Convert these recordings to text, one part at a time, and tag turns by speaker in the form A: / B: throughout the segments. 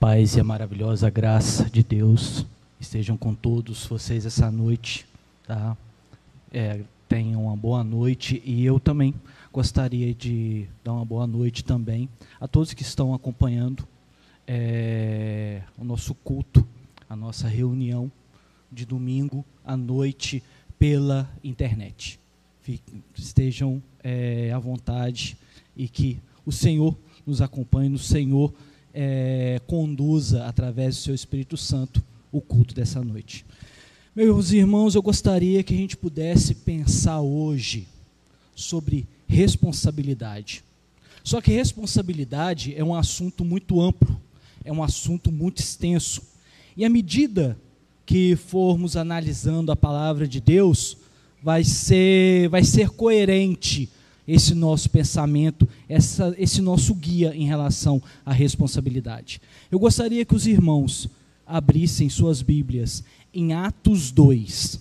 A: paz e a maravilhosa graça de Deus estejam com todos vocês essa noite, tá? Tenham uma boa noite, e eu também gostaria de dar uma boa noite também a todos que estão acompanhando o nosso culto, a nossa reunião de domingo à noite pela internet. Estejam à vontade e que o Senhor nos acompanhe, o Senhor conduza através do seu Espírito Santo o culto dessa noite. Meus irmãos, eu gostaria que a gente pudesse pensar hoje sobre responsabilidade. Só que responsabilidade é um assunto muito amplo, é um assunto muito extenso. E à medida que formos analisando a palavra de Deus, vai ser coerente esse nosso pensamento, esse nosso guia em relação à responsabilidade. Eu gostaria que os irmãos abrissem suas Bíblias em Atos 2.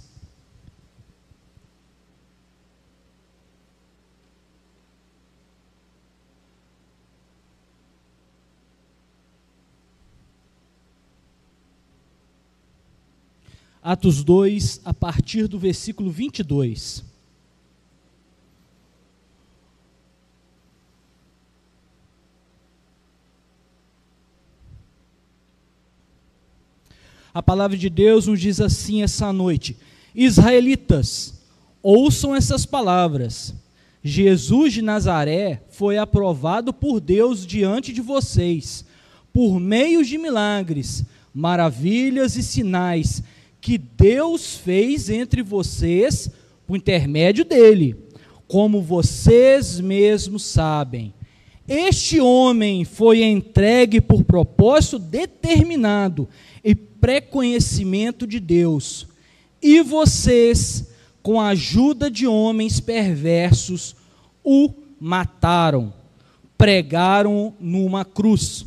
A: Atos 2, a partir do versículo 22. A palavra de Deus nos diz assim essa noite: Israelitas, ouçam essas palavras. Jesus de Nazaré foi aprovado por Deus diante de vocês, por meio de milagres, maravilhas e sinais que Deus fez entre vocês por intermédio dele, como vocês mesmos sabem. Este homem foi entregue por propósito determinado e pré-conhecimento de Deus, e vocês, com a ajuda de homens perversos, o mataram, pregaram-o numa cruz.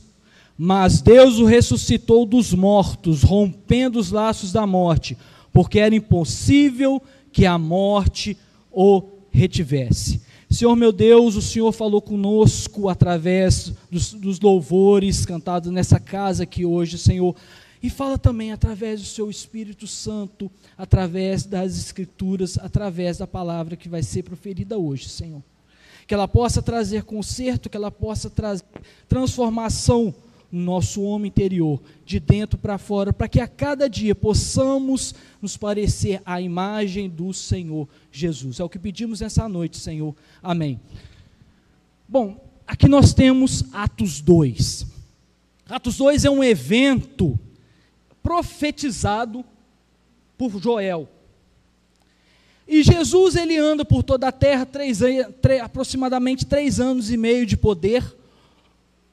A: Mas Deus o ressuscitou dos mortos, rompendo os laços da morte, porque era impossível que a morte o retivesse. Senhor meu Deus, o Senhor falou conosco através dos louvores cantados nessa casa aqui hoje, Senhor, e fala também através do seu Espírito Santo, através das Escrituras, através da palavra que vai ser proferida hoje, Senhor. Que ela possa trazer conserto, que ela possa trazer transformação no nosso homem interior, de dentro para fora, para que a cada dia possamos nos parecer à imagem do Senhor Jesus. É o que pedimos nessa noite, Senhor. Amém. Bom, aqui nós temos Atos 2. Atos 2 é um evento profetizado por Joel. E Jesus, ele anda por toda a terra, aproximadamente 3 anos e meio de poder,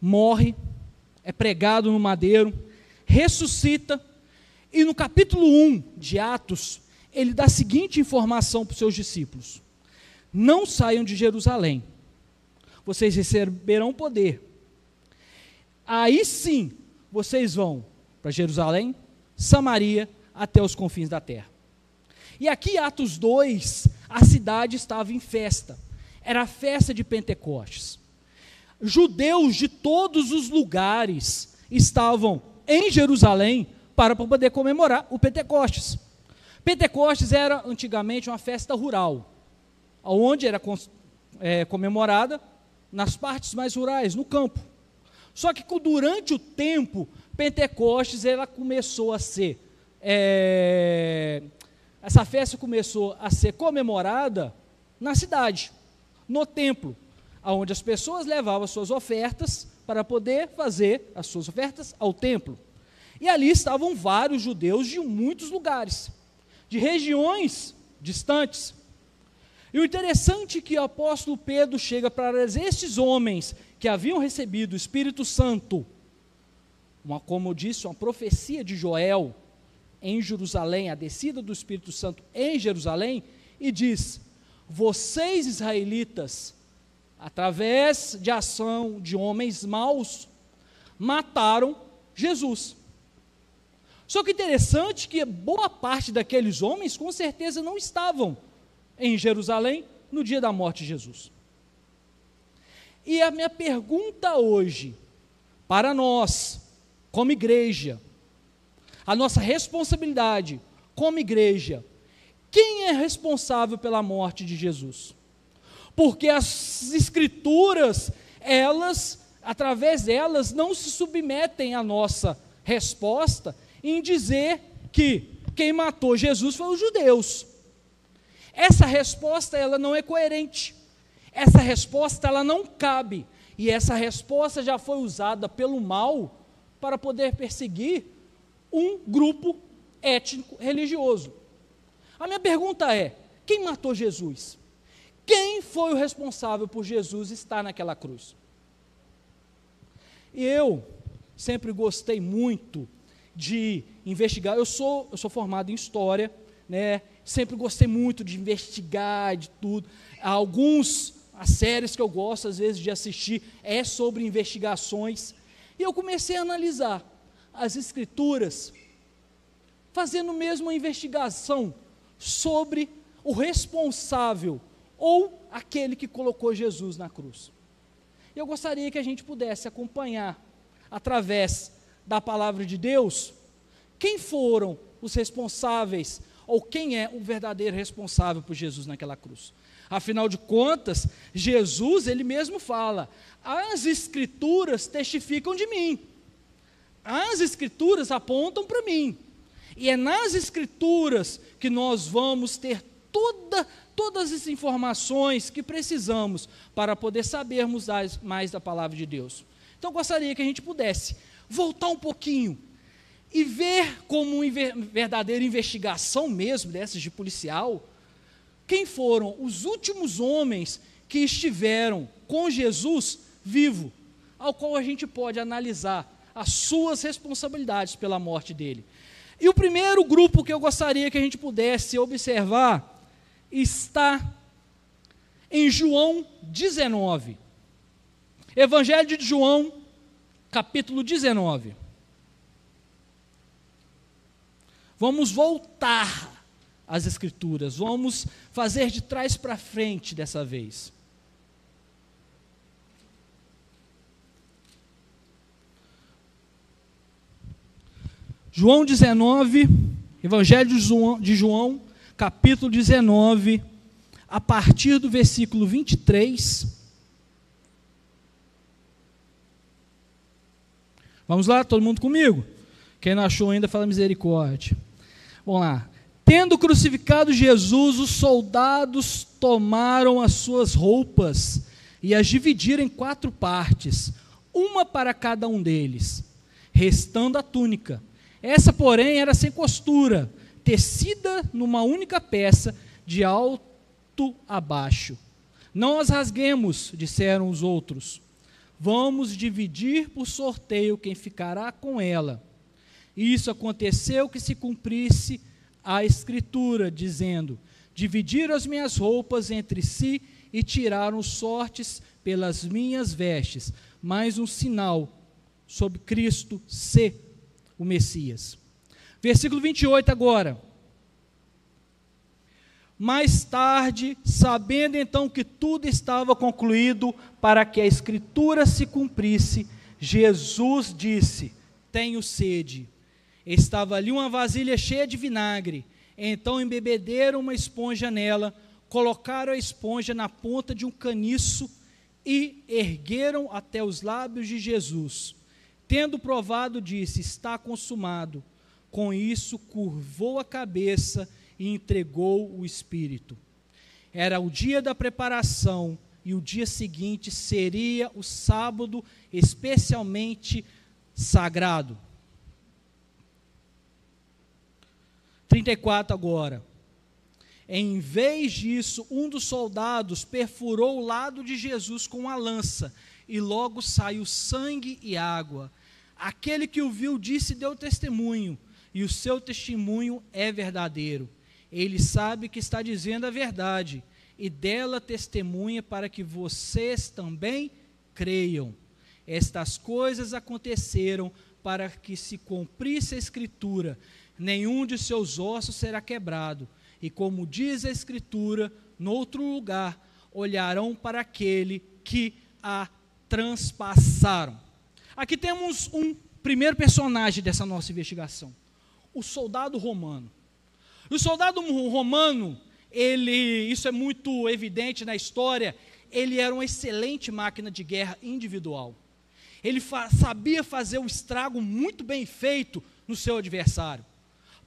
A: morre, é pregado no madeiro, ressuscita, e no capítulo 1 de Atos, ele dá a seguinte informação para os seus discípulos: não saiam de Jerusalém, vocês receberão poder, aí sim, vocês vão para Jerusalém, Samaria, até os confins da terra. E aqui, Atos 2, a cidade estava em festa, era a festa de Pentecostes. Judeus de todos os lugares estavam em Jerusalém para poder comemorar o Pentecostes. Pentecostes era antigamente uma festa rural, onde era comemorada nas partes mais rurais, no campo. Só que durante o tempo, Pentecostes ela começou a ser, essa festa começou a ser comemorada na cidade, no templo, onde as pessoas levavam as suas ofertas para poder fazer as suas ofertas ao templo. E ali estavam vários judeus de muitos lugares, de regiões distantes. E o interessante é que o apóstolo Pedro chega para estes homens que haviam recebido o Espírito Santo, como eu disse, uma profecia de Joel em Jerusalém, a descida do Espírito Santo em Jerusalém, e diz: vocês israelitas, através de ação de homens maus, mataram Jesus. Só que interessante que boa parte daqueles homens, com certeza, não estavam em Jerusalém no dia da morte de Jesus. E a minha pergunta hoje, para nós, como igreja, a nossa responsabilidade como igreja, quem é responsável pela morte de Jesus? Porque as Escrituras, através delas, não se submetem à nossa resposta em dizer que quem matou Jesus foi os judeus. Essa resposta, ela não é coerente. Essa resposta, ela não cabe. E essa resposta já foi usada pelo mal para poder perseguir um grupo étnico religioso. A minha pergunta é: quem matou Jesus? Quem foi o responsável por Jesus estar naquela cruz? E eu sempre gostei muito de investigar. Eu sou formado em História, né? Sempre gostei muito de investigar, de tudo. As séries que eu gosto, às vezes, de assistir, é sobre investigações. E eu comecei a analisar as Escrituras, fazendo mesmo uma investigação sobre o responsável, ou aquele que colocou Jesus na cruz. Eu gostaria que a gente pudesse acompanhar, através da palavra de Deus, quem foram os responsáveis, ou quem é o verdadeiro responsável por Jesus naquela cruz. Afinal de contas, Jesus, ele mesmo fala: as Escrituras testificam de mim, as Escrituras apontam para mim, e é nas Escrituras que nós vamos ter todas as informações que precisamos para poder sabermos mais da palavra de Deus. Então, eu gostaria que a gente pudesse voltar um pouquinho e ver como uma verdadeira investigação mesmo, dessas de policial, quem foram os últimos homens que estiveram com Jesus vivo, ao qual a gente pode analisar as suas responsabilidades pela morte dele. E o primeiro grupo que eu gostaria que a gente pudesse observar está em João 19. Evangelho de João, capítulo 19. Vamos voltar às Escrituras, vamos fazer de trás para frente dessa vez. João 19, Evangelho de João, capítulo 19, a partir do versículo 23. Vamos lá, todo mundo comigo? Quem não achou ainda, fala misericórdia. Vamos lá. Tendo crucificado Jesus, os soldados tomaram as suas roupas e as dividiram em 4 partes, uma para cada um deles, restando a túnica. Essa, porém, era sem costura, tecida numa única peça, de alto a baixo. Não as rasguemos, disseram os outros. Vamos dividir por sorteio quem ficará com ela. Isso aconteceu que se cumprisse a Escritura, dizendo: dividiram as minhas roupas entre si e tiraram sortes pelas minhas vestes. Mais um sinal sobre Cristo ser o Messias. Versículo 28 agora. Mais tarde, sabendo então que tudo estava concluído para que a Escritura se cumprisse, Jesus disse: tenho sede. Estava ali uma vasilha cheia de vinagre. Então embebederam uma esponja nela, colocaram a esponja na ponta de um caniço e ergueram até os lábios de Jesus. Tendo provado, disse: está consumado. Com isso, curvou a cabeça e entregou o Espírito. Era o dia da preparação e o dia seguinte seria o sábado especialmente sagrado. 34 agora. Em vez disso, um dos soldados perfurou o lado de Jesus com uma lança, e logo saiu sangue e água. Aquele que o viu disse: deu testemunho, e o seu testemunho é verdadeiro. Ele sabe que está dizendo a verdade, e dela testemunha para que vocês também creiam. Estas coisas aconteceram para que se cumprisse a Escritura: nenhum de seus ossos será quebrado. E como diz a Escritura, noutro lugar, olharão para aquele que a transpassaram. Aqui temos um primeiro personagem dessa nossa investigação, o soldado romano. O soldado romano, isso é muito evidente na história, ele era uma excelente máquina de guerra individual. Ele sabia fazer o estrago muito bem feito no seu adversário.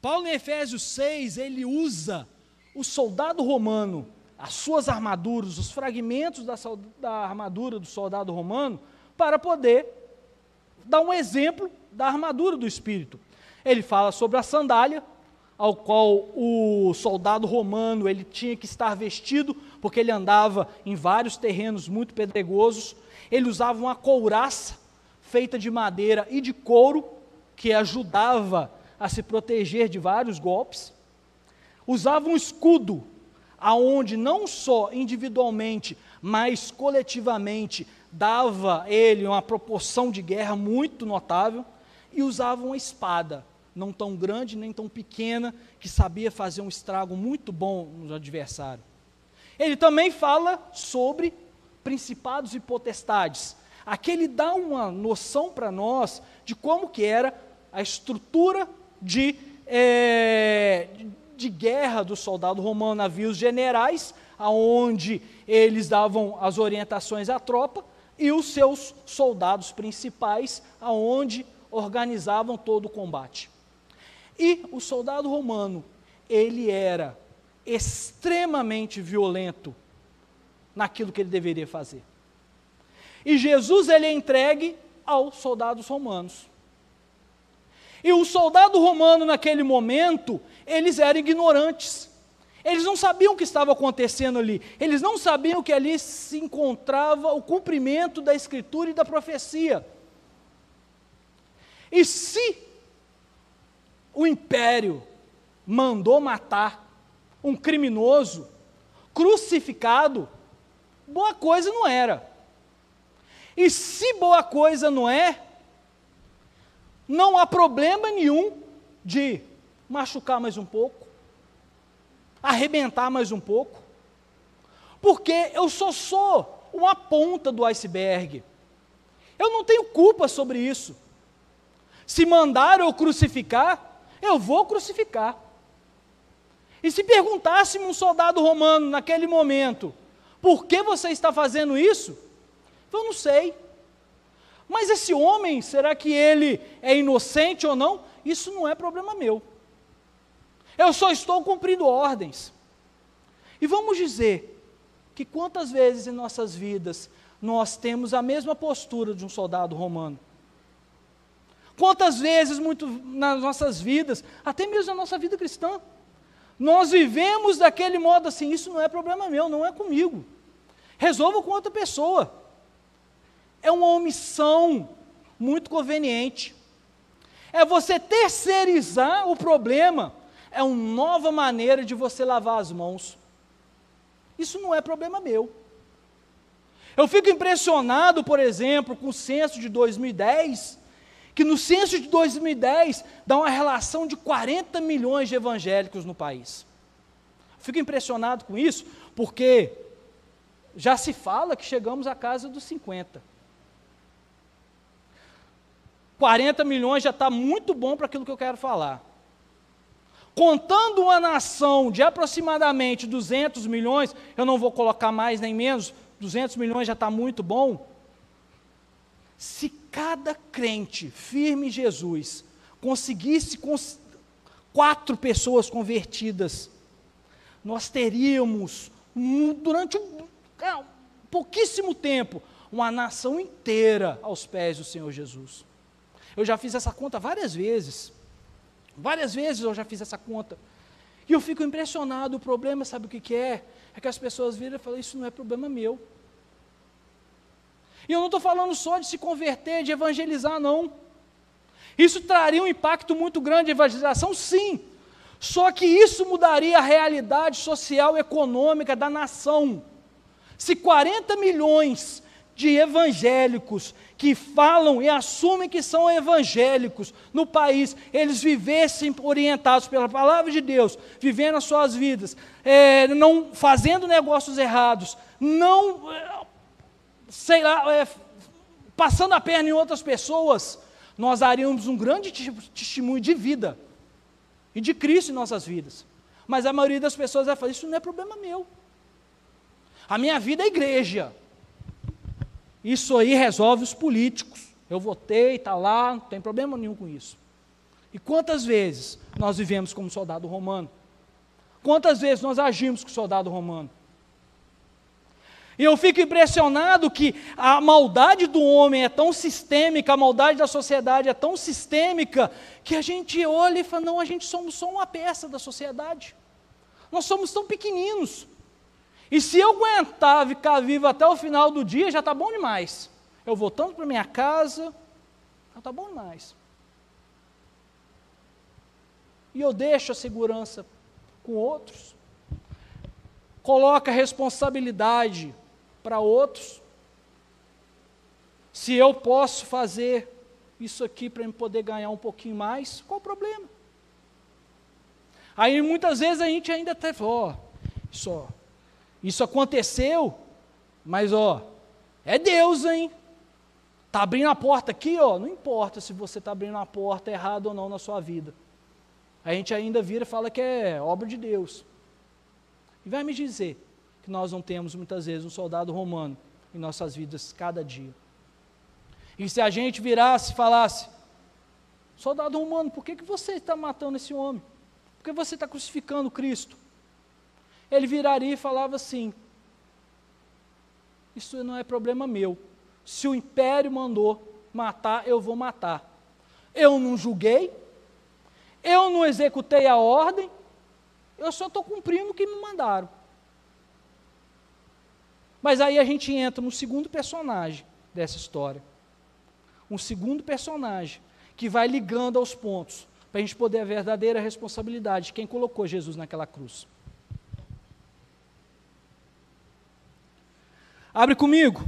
A: Paulo, em Efésios 6, ele usa o soldado romano, as suas armaduras, os fragmentos da armadura do soldado romano, para poder dar um exemplo da armadura do Espírito. Ele fala sobre a sandália, ao qual o soldado romano ele tinha que estar vestido, porque ele andava em vários terrenos muito pedregosos. Ele usava uma couraça feita de madeira e de couro, que ajudava a se proteger de vários golpes. Usava um escudo, aonde não só individualmente, mas coletivamente, dava ele uma proporção de guerra muito notável. E usava uma espada, não tão grande nem tão pequena, que sabia fazer um estrago muito bom no adversário. Ele também fala sobre principados e potestades. Aqui ele dá uma noção para nós de como que era a estrutura de guerra do soldado romano. Havia os generais, aonde eles davam as orientações à tropa, e os seus soldados principais, aonde organizavam todo o combate. E o soldado romano, ele era extremamente violento naquilo que ele deveria fazer. E Jesus, ele é entregue aos soldados romanos. E o soldado romano, naquele momento, eles eram ignorantes. Eles não sabiam o que estava acontecendo ali. Eles não sabiam que ali se encontrava o cumprimento da Escritura e da profecia. E se o império mandou matar um criminoso crucificado, boa coisa não era. E se boa coisa não é, não há problema nenhum de machucar mais um pouco, arrebentar mais um pouco, porque eu só sou uma ponta do iceberg. Eu não tenho culpa sobre isso. Se mandar eu crucificar, eu vou crucificar. E se perguntasse um soldado romano naquele momento, por que você está fazendo isso? Eu não sei. Mas esse homem, será que ele é inocente ou não? Isso não é problema meu. Eu só estou cumprindo ordens. E vamos dizer que quantas vezes em nossas vidas nós temos a mesma postura de um soldado romano? Quantas vezes, muito nas nossas vidas, até mesmo na nossa vida cristã, nós vivemos daquele modo assim, isso não é problema meu, não é comigo. Resolva com outra pessoa. É uma omissão muito conveniente. É você terceirizar o problema, é uma nova maneira de você lavar as mãos. Isso não é problema meu. Eu fico impressionado, por exemplo, com o censo de 2010, que no censo de 2010 dá uma relação de 40 milhões de evangélicos no país. Fico impressionado com isso, porque já se fala que chegamos à casa dos 50. 40 milhões já está muito bom para aquilo que eu quero falar. Contando uma nação de aproximadamente 200 milhões, eu não vou colocar mais nem menos, 200 milhões já está muito bom. Se cada crente firme em Jesus conseguisse 4 pessoas convertidas, nós teríamos, durante pouquíssimo tempo, uma nação inteira aos pés do Senhor Jesus. Eu já fiz essa conta várias vezes eu já fiz essa conta, e eu fico impressionado. O problema, sabe o que é? É que as pessoas viram e falam, isso não é problema meu. E eu não estou falando só de se converter, de evangelizar, não. Isso traria um impacto muito grande de evangelização, sim. Só que isso mudaria a realidade social e econômica da nação. Se 40 milhões de evangélicos que falam e assumem que são evangélicos no país, eles vivessem orientados pela palavra de Deus, vivendo as suas vidas, não fazendo negócios errados, não, passando a perna em outras pessoas, nós daríamos um grande testemunho de vida e de Cristo em nossas vidas. Mas a maioria das pessoas vai falar, isso não é problema meu. A minha vida é igreja. Isso aí resolve os políticos. Eu votei, está lá, não tem problema nenhum com isso. E quantas vezes nós vivemos como soldado romano? Quantas vezes nós agimos como soldado romano? E eu fico impressionado que a maldade do homem é tão sistêmica, a maldade da sociedade é tão sistêmica, que a gente olha e fala, não, a gente somos só uma peça da sociedade. Nós somos tão pequeninos. E se eu aguentar ficar vivo até o final do dia, já está bom demais. Eu voltando para minha casa, já está bom demais. E eu deixo a segurança com outros. Coloco a responsabilidade para outros. Se eu posso fazer isso aqui para eu poder ganhar um pouquinho mais, qual o problema? Aí muitas vezes a gente ainda até fala, isso aconteceu, mas é Deus, hein? Está abrindo a porta aqui, não importa se você está abrindo a porta errado ou não na sua vida. A gente ainda vira e fala que é obra de Deus. E vai me dizer que nós não temos muitas vezes um soldado romano em nossas vidas cada dia. E se a gente virasse e falasse, soldado romano, por que você está matando esse homem? Por que você está crucificando Cristo? Ele viraria e falava assim, isso não é problema meu. Se o império mandou matar, eu vou matar. Eu não julguei, eu não executei a ordem, eu só estou cumprindo o que me mandaram. Mas aí a gente entra no segundo personagem dessa história. Um segundo personagem que vai ligando aos pontos, para a gente poder a verdadeira responsabilidade de quem colocou Jesus naquela cruz. Abre comigo.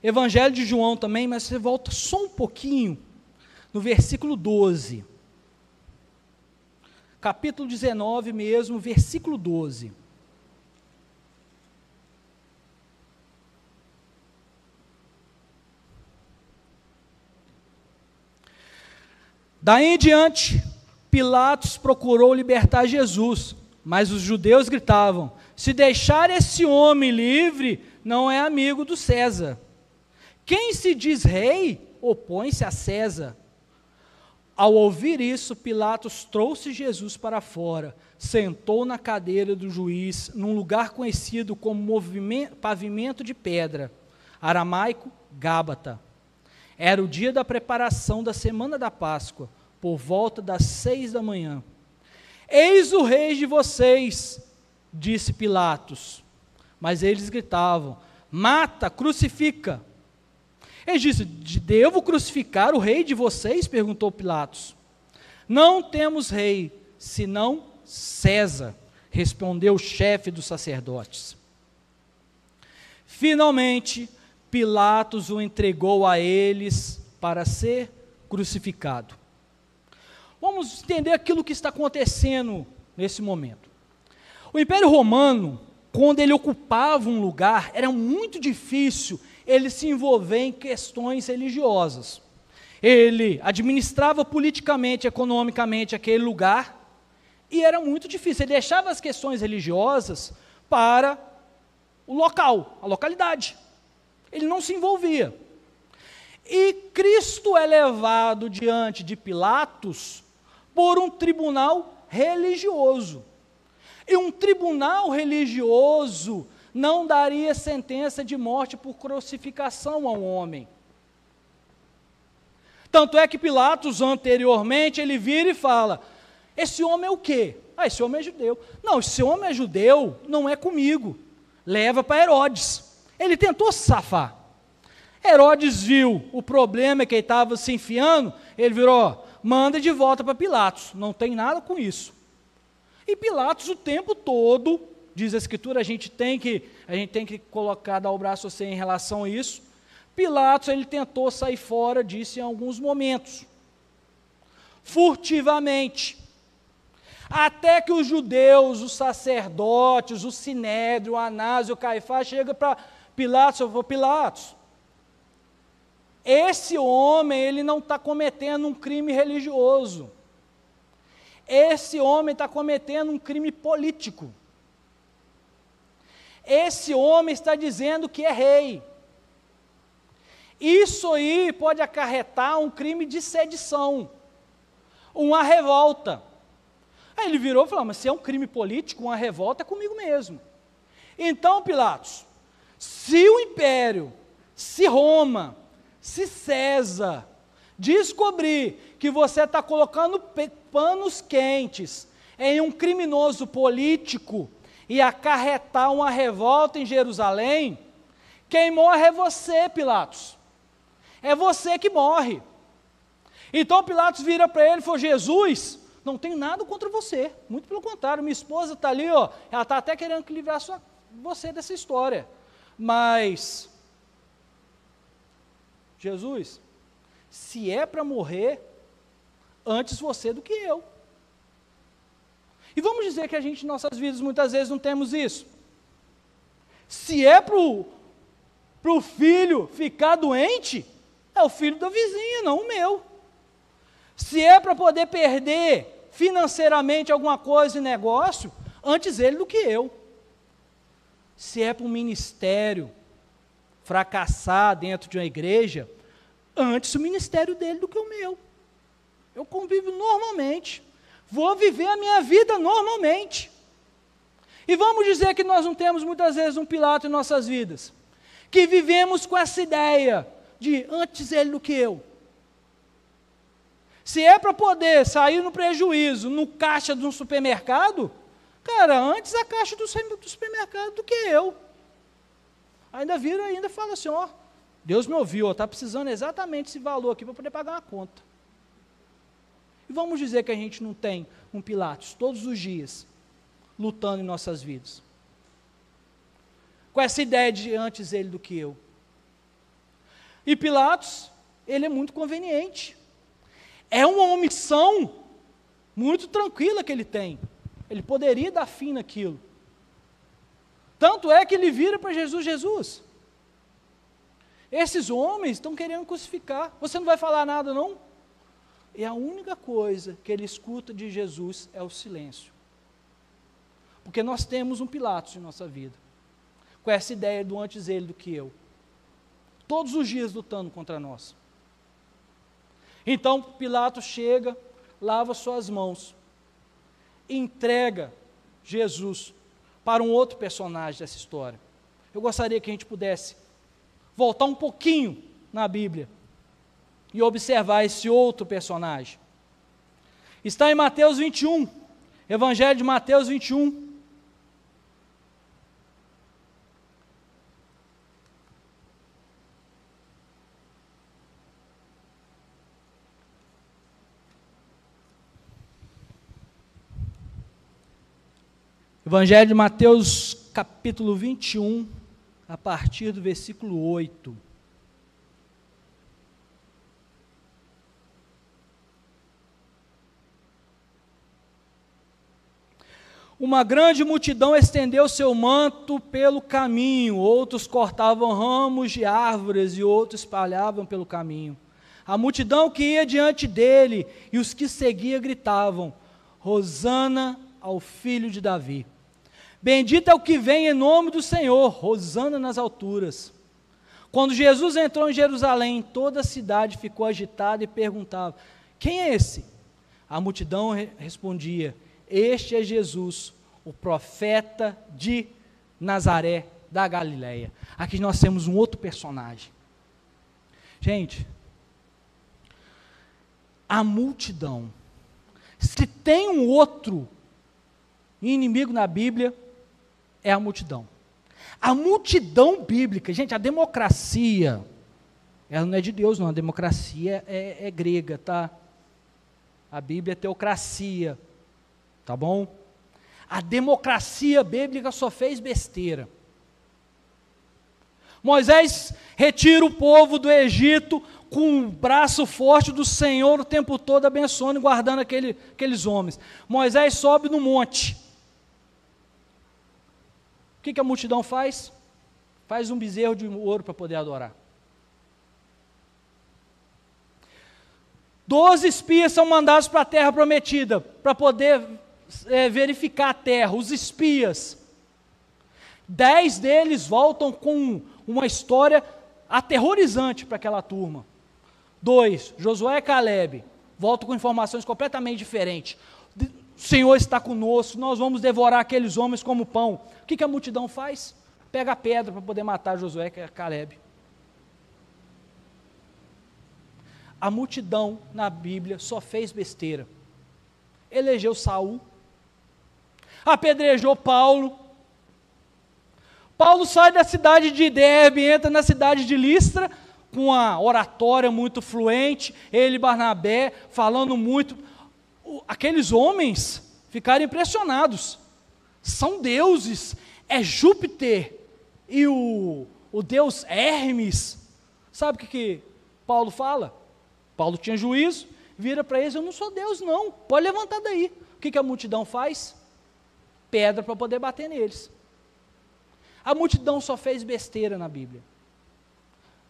A: Evangelho de João também, mas você volta só um pouquinho, no versículo 12. Capítulo 19 mesmo, versículo 12. Daí em diante, Pilatos procurou libertar Jesus, mas os judeus gritavam, se deixar esse homem livre, não é amigo do César. Quem se diz rei, opõe-se a César. Ao ouvir isso, Pilatos trouxe Jesus para fora, sentou na cadeira do juiz, num lugar conhecido como pavimento de pedra, aramaico, Gábata. Era o dia da preparação da semana da Páscoa, por volta das 6 da manhã. Eis o rei de vocês, disse Pilatos. Mas eles gritavam, mata, crucifica. Ele disse, devo crucificar o rei de vocês? Perguntou Pilatos. Não temos rei, senão César, respondeu o chefe dos sacerdotes. Finalmente, Pilatos o entregou a eles para ser crucificado. Vamos entender aquilo que está acontecendo nesse momento. O Império Romano, quando ele ocupava um lugar, era muito difícil ele se envolver em questões religiosas. Ele administrava politicamente, economicamente aquele lugar, e era muito difícil. Ele deixava as questões religiosas para o local, a localidade. Ele não se envolvia. E Cristo é levado diante de Pilatos por um tribunal religioso. E um tribunal religioso não daria sentença de morte por crucificação a um homem. Tanto é que Pilatos, anteriormente, ele vira e fala, esse homem é o quê? Esse homem é judeu. Não, esse homem é judeu, não é comigo. Leva para Herodes. Ele tentou se safar. Herodes viu o problema que ele estava se enfiando, ele virou, manda de volta para Pilatos, não tem nada com isso. E Pilatos o tempo todo, diz a Escritura, a gente tem que colocar, dar o braço a você em relação a isso. Pilatos, ele tentou sair fora disso em alguns momentos, furtivamente, até que os judeus, os sacerdotes, o Sinédrio, o Anás e o Caifás chegam para Pilatos, eu vou, Pilatos, esse homem, ele não está cometendo um crime religioso. Esse homem está cometendo um crime político. Esse homem está dizendo que é rei. Isso aí pode acarretar um crime de sedição, uma revolta. Aí ele virou e falou, mas se é um crime político, uma revolta é comigo mesmo. Então, Pilatos, se o império, se Roma, se César descobrir que você está colocando panos quentes em um criminoso político e acarretar uma revolta em Jerusalém, quem morre é você, Pilatos. É você que morre. Então Pilatos vira para ele e falou, Jesus, não tenho nada contra você, muito pelo contrário, minha esposa está ali, ó, ela está até querendo livrar você dessa história, mas, Jesus, se é para morrer, antes você do que eu. E vamos dizer que a gente, em nossas vidas, muitas vezes não temos isso. Se é para o filho ficar doente, é o filho da vizinha, não o meu. Se é para poder perder financeiramente alguma coisa em negócio, antes ele do que eu. Se é para um ministério fracassar dentro de uma igreja, antes o ministério dele do que o meu. Eu convivo normalmente, vou viver a minha vida normalmente. E vamos dizer que nós não temos muitas vezes um Pilato em nossas vidas, que vivemos com essa ideia de antes ele do que eu. Se é para poder sair no prejuízo, no caixa de um supermercado, cara, antes a caixa do supermercado do que eu. Ainda vira, ainda fala assim, ó, Deus me ouviu, está precisando exatamente esse valor aqui para poder pagar uma conta. E vamos dizer que a gente não tem um Pilatos todos os dias, lutando em nossas vidas. Com essa ideia de antes ele do que eu. E Pilatos, ele é muito conveniente. É uma omissão muito tranquila que ele tem. Ele poderia dar fim naquilo. Tanto é que ele vira para Jesus, Jesus, esses homens estão querendo crucificar, você não vai falar nada não? E a única coisa que ele escuta de Jesus é o silêncio. Porque nós temos um Pilatos em nossa vida, com essa ideia do antes ele do que eu. Todos os dias lutando contra nós. Então Pilatos chega, lava suas mãos, entrega Jesus para um outro personagem dessa história. Eu gostaria que a gente pudesse voltar um pouquinho na Bíblia e observar esse outro personagem. Está em Mateus 21, Evangelho de Mateus 21. Evangelho de Mateus, capítulo 21, a partir do versículo 8. Uma grande multidão estendeu seu manto pelo caminho, outros cortavam ramos de árvores e outros espalhavam pelo caminho. A multidão que ia diante dele e os que seguia gritavam, Hosana ao filho de Davi. Bendito é o que vem em nome do Senhor, hosana nas alturas. Quando Jesus entrou em Jerusalém, toda a cidade ficou agitada e perguntava, quem é esse? A multidão respondia, este é Jesus, o profeta de Nazaré da Galileia. Aqui nós temos um outro personagem. Gente, a multidão, se tem um outro inimigo na Bíblia, é a multidão. A multidão bíblica, gente, a democracia, ela não é de Deus não, a democracia é grega, tá? A Bíblia é teocracia, tá bom? A democracia bíblica só fez besteira. Moisés retira o povo do Egito com o braço forte do Senhor o tempo todo, abençoando e guardando aqueles homens. Moisés sobe no monte. O que a multidão faz? Faz um bezerro de ouro para poder adorar. 12 espias são mandados para a terra prometida, para poder verificar a terra, os espias. 10 deles voltam com uma história aterrorizante para aquela turma. 2, Josué e Caleb, voltam com informações completamente diferentes. O Senhor está conosco, nós vamos devorar aqueles homens como pão. O que a multidão faz? Pega a pedra para poder matar Josué e Caleb. A multidão na Bíblia só fez besteira. Elegeu Saul, apedrejou Paulo. Paulo sai da cidade de Derbe, entra na cidade de Listra, com uma oratória muito fluente, ele e Barnabé, falando muito. Aqueles homens ficaram impressionados. São deuses, é Júpiter e o deus Hermes. Sabe o que Paulo fala? Paulo tinha juízo, vira para eles: eu não sou Deus não, pode levantar daí. O que a multidão faz? Pedra para poder bater neles. A multidão só fez besteira na Bíblia.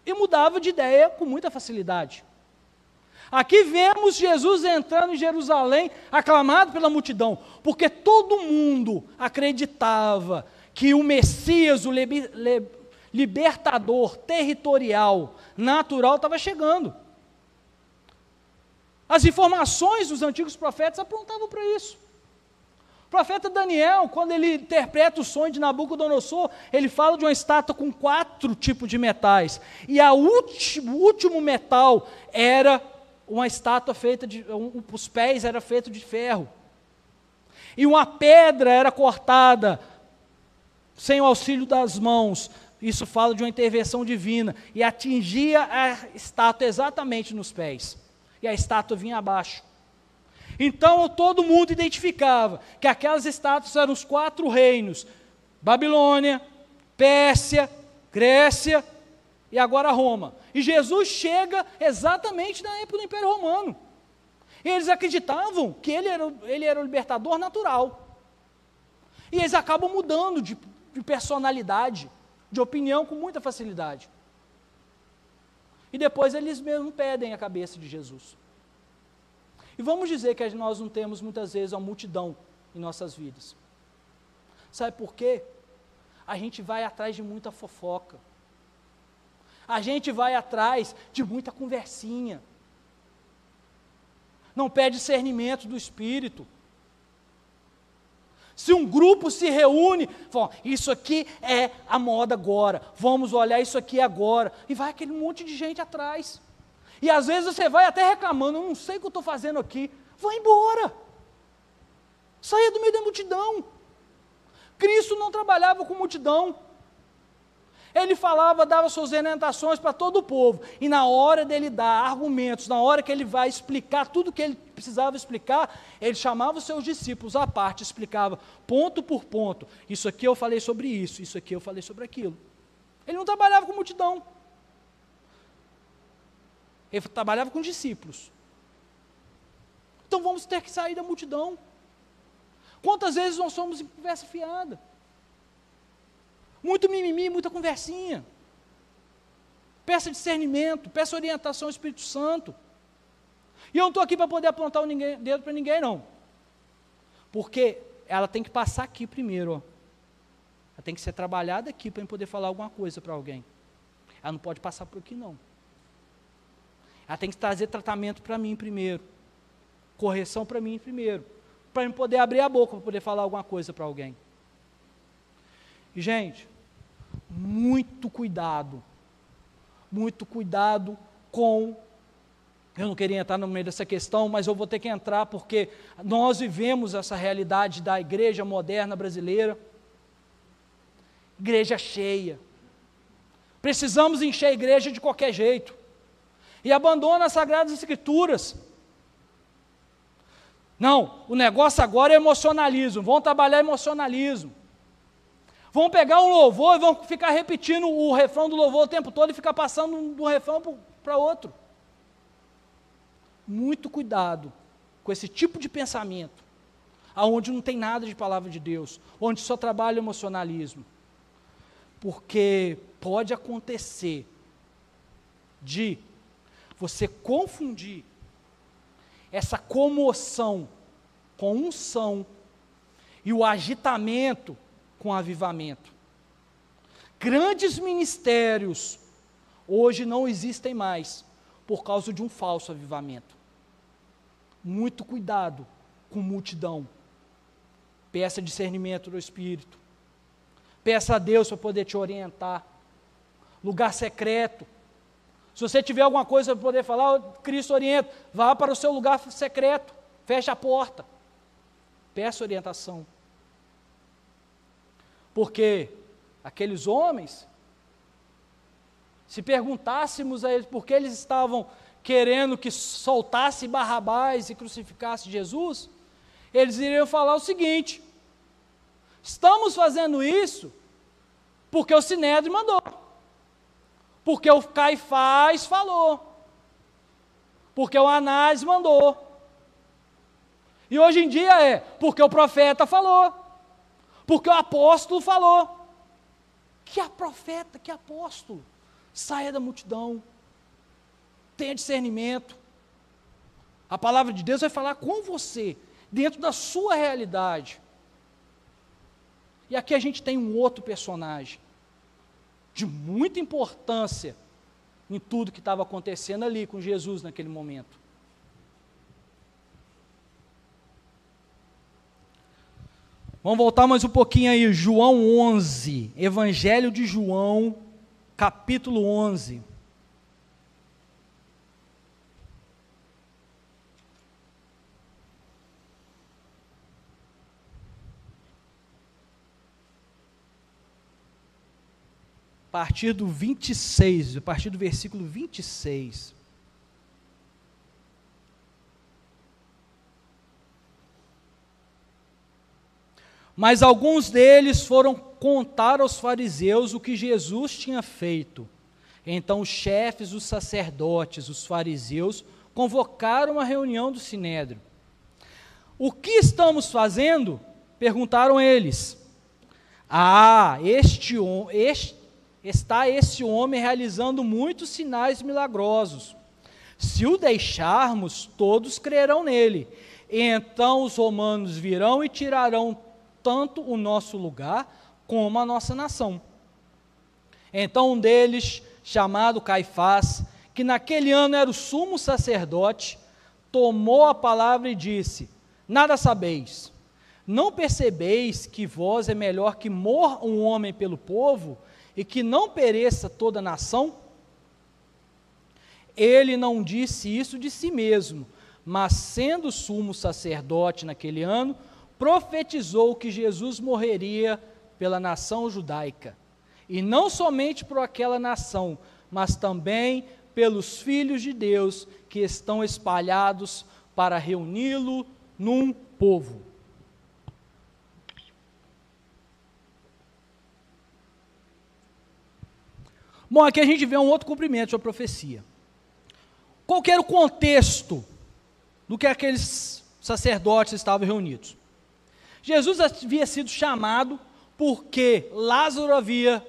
A: E mudava de ideia com muita facilidade. Aqui vemos Jesus entrando em Jerusalém, aclamado pela multidão, porque todo mundo acreditava que o Messias, o libertador territorial, natural, estava chegando. As informações dos antigos profetas apontavam para isso. O profeta Daniel, quando ele interpreta o sonho de Nabucodonosor, ele fala de uma estátua com 4 tipos de metais. E o último metal era uma estátua feita os pés eram feitos de ferro. E uma pedra era cortada sem o auxílio das mãos. Isso fala de uma intervenção divina. E atingia a estátua exatamente nos pés. E a estátua vinha abaixo. Então todo mundo identificava que aquelas estátuas eram os 4 reinos: Babilônia, Pérsia, Grécia e agora Roma. E Jesus chega exatamente na época do Império Romano. E eles acreditavam que ele era o libertador natural. E eles acabam mudando de personalidade, de opinião com muita facilidade. E depois eles mesmos pedem a cabeça de Jesus. E vamos dizer que nós não temos muitas vezes uma multidão em nossas vidas. Sabe por quê? A gente vai atrás de muita fofoca. A gente vai atrás de muita conversinha. Não pede discernimento do Espírito. Se um grupo se reúne, fala: isso aqui é a moda agora, vamos olhar isso aqui agora, e vai aquele monte de gente atrás. E às vezes você vai até reclamando: eu não sei o que eu estou fazendo aqui. Vai embora. Saia do meio da multidão. Cristo não trabalhava com multidão. Ele falava, dava suas orientações para todo o povo. E na hora dele dar argumentos, na hora que ele vai explicar tudo que ele precisava explicar, ele chamava os seus discípulos à parte, explicava ponto por ponto. Isso aqui eu falei sobre isso, isso aqui eu falei sobre aquilo. Ele não trabalhava com multidão. Ele trabalhava com discípulos. Então vamos ter que sair da multidão. Quantas vezes nós somos em conversa fiada? Muito mimimi, muita conversinha. Peça discernimento, peça orientação ao Espírito Santo. E eu não estou aqui para poder apontar o dedo para ninguém, não. Porque ela tem que passar aqui primeiro. Ó. Ela tem que ser trabalhada aqui para poder falar alguma coisa para alguém. Ela não pode passar por aqui, não. Ela tem que trazer tratamento para mim primeiro. Correção para mim primeiro. Para eu poder abrir a boca, para poder falar alguma coisa para alguém. E, gente, muito cuidado com, eu não queria entrar no meio dessa questão, mas eu vou ter que entrar porque nós vivemos essa realidade da igreja moderna brasileira, igreja cheia, precisamos encher a igreja de qualquer jeito, e abandona as Sagradas Escrituras. Não, o negócio agora é emocionalismo, vão trabalhar emocionalismo. Vão pegar um louvor e vão ficar repetindo o refrão do louvor o tempo todo e ficar passando de um refrão para outro. Muito cuidado com esse tipo de pensamento, aonde não tem nada de palavra de Deus, onde só trabalha emocionalismo. Porque pode acontecer de você confundir essa comoção com unção e o agitamento com avivamento. Grandes ministérios hoje não existem mais por causa de um falso avivamento. Muito cuidado com multidão. Peça discernimento do Espírito. Peça a Deus para poder te orientar. Lugar secreto. Se você tiver alguma coisa para poder falar, Cristo orienta, vá para o seu lugar secreto, feche a porta, peça orientação. Porque aqueles homens, se perguntássemos a eles por que eles estavam querendo que soltasse Barrabás e crucificasse Jesus, eles iriam falar o seguinte: estamos fazendo isso porque o Sinédrio mandou. Porque o Caifás falou, porque o Anás mandou, e hoje em dia é, porque o profeta falou, porque o apóstolo falou. Que profeta, que apóstolo? Saia da multidão, tenha discernimento, a palavra de Deus vai falar com você, dentro da sua realidade. E aqui a gente tem um outro personagem, de muita importância em tudo que estava acontecendo ali com Jesus naquele momento. Vamos voltar mais um pouquinho aí, João 11, Evangelho de João, capítulo 11. A partir do 26, a partir do versículo 26. Mas alguns deles foram contar aos fariseus o que Jesus tinha feito. Então os chefes, os sacerdotes, os fariseus, convocaram uma reunião do Sinédrio. O que estamos fazendo? Perguntaram eles. Está esse homem realizando muitos sinais milagrosos. Se o deixarmos, todos crerão nele. Então os romanos virão e tirarão tanto o nosso lugar como a nossa nação. Então um deles, chamado Caifás, que naquele ano era o sumo sacerdote, tomou a palavra e disse: nada sabeis, não percebeis que vós é melhor que morra um homem pelo povo e que não pereça toda a nação? Ele não disse isso de si mesmo, mas sendo sumo sacerdote naquele ano, profetizou que Jesus morreria pela nação judaica, e não somente por aquela nação, mas também pelos filhos de Deus que estão espalhados para reuni-lo num povo. Bom, aqui a gente vê um outro cumprimento de uma profecia. Qual que era o contexto do que aqueles sacerdotes estavam reunidos? Jesus havia sido chamado porque Lázaro havia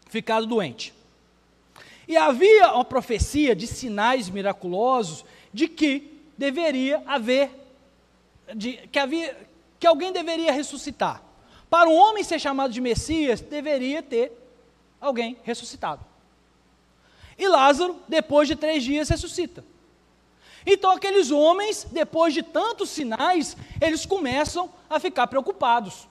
A: ficado doente. E havia uma profecia de sinais miraculosos de que deveria haver, que alguém deveria ressuscitar. Para um homem ser chamado de Messias, deveria ter alguém ressuscitado. E Lázaro, depois de 3 dias, ressuscita. Então aqueles homens, depois de tantos sinais, eles começam a ficar preocupados.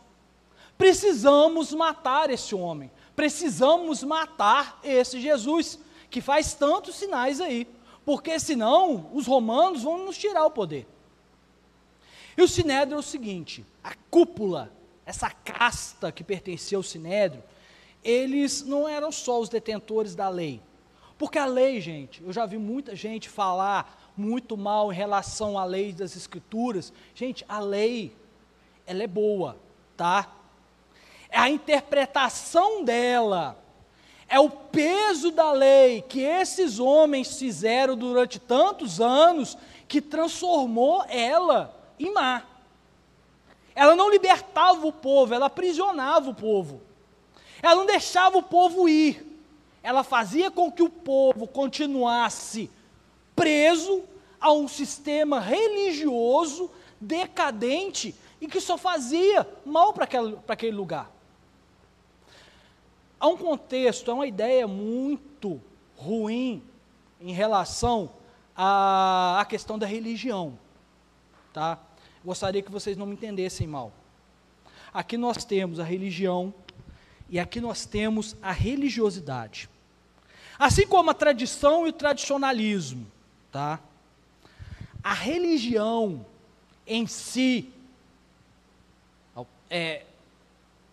A: Precisamos matar esse homem, precisamos matar esse Jesus, que faz tantos sinais aí, porque senão os romanos vão nos tirar o poder. E o Sinédrio é o seguinte, a cúpula, essa casta que pertencia ao Sinédrio, eles não eram só os detentores da lei, porque a lei, gente, eu já vi muita gente falar muito mal em relação à lei das Escrituras. Gente, a lei, ela é boa, tá? É a interpretação dela, é o peso da lei que esses homens fizeram durante tantos anos, que transformou ela em má. Ela não libertava o povo, ela aprisionava o povo. Ela não deixava o povo ir, ela fazia com que o povo continuasse preso a um sistema religioso decadente e que só fazia mal para aquele lugar. Há um contexto, há uma ideia muito ruim em relação à questão da religião, tá? Gostaria que vocês não me entendessem mal. Aqui nós temos a religião e aqui nós temos a religiosidade. Assim como a tradição e o tradicionalismo, tá? A religião em si,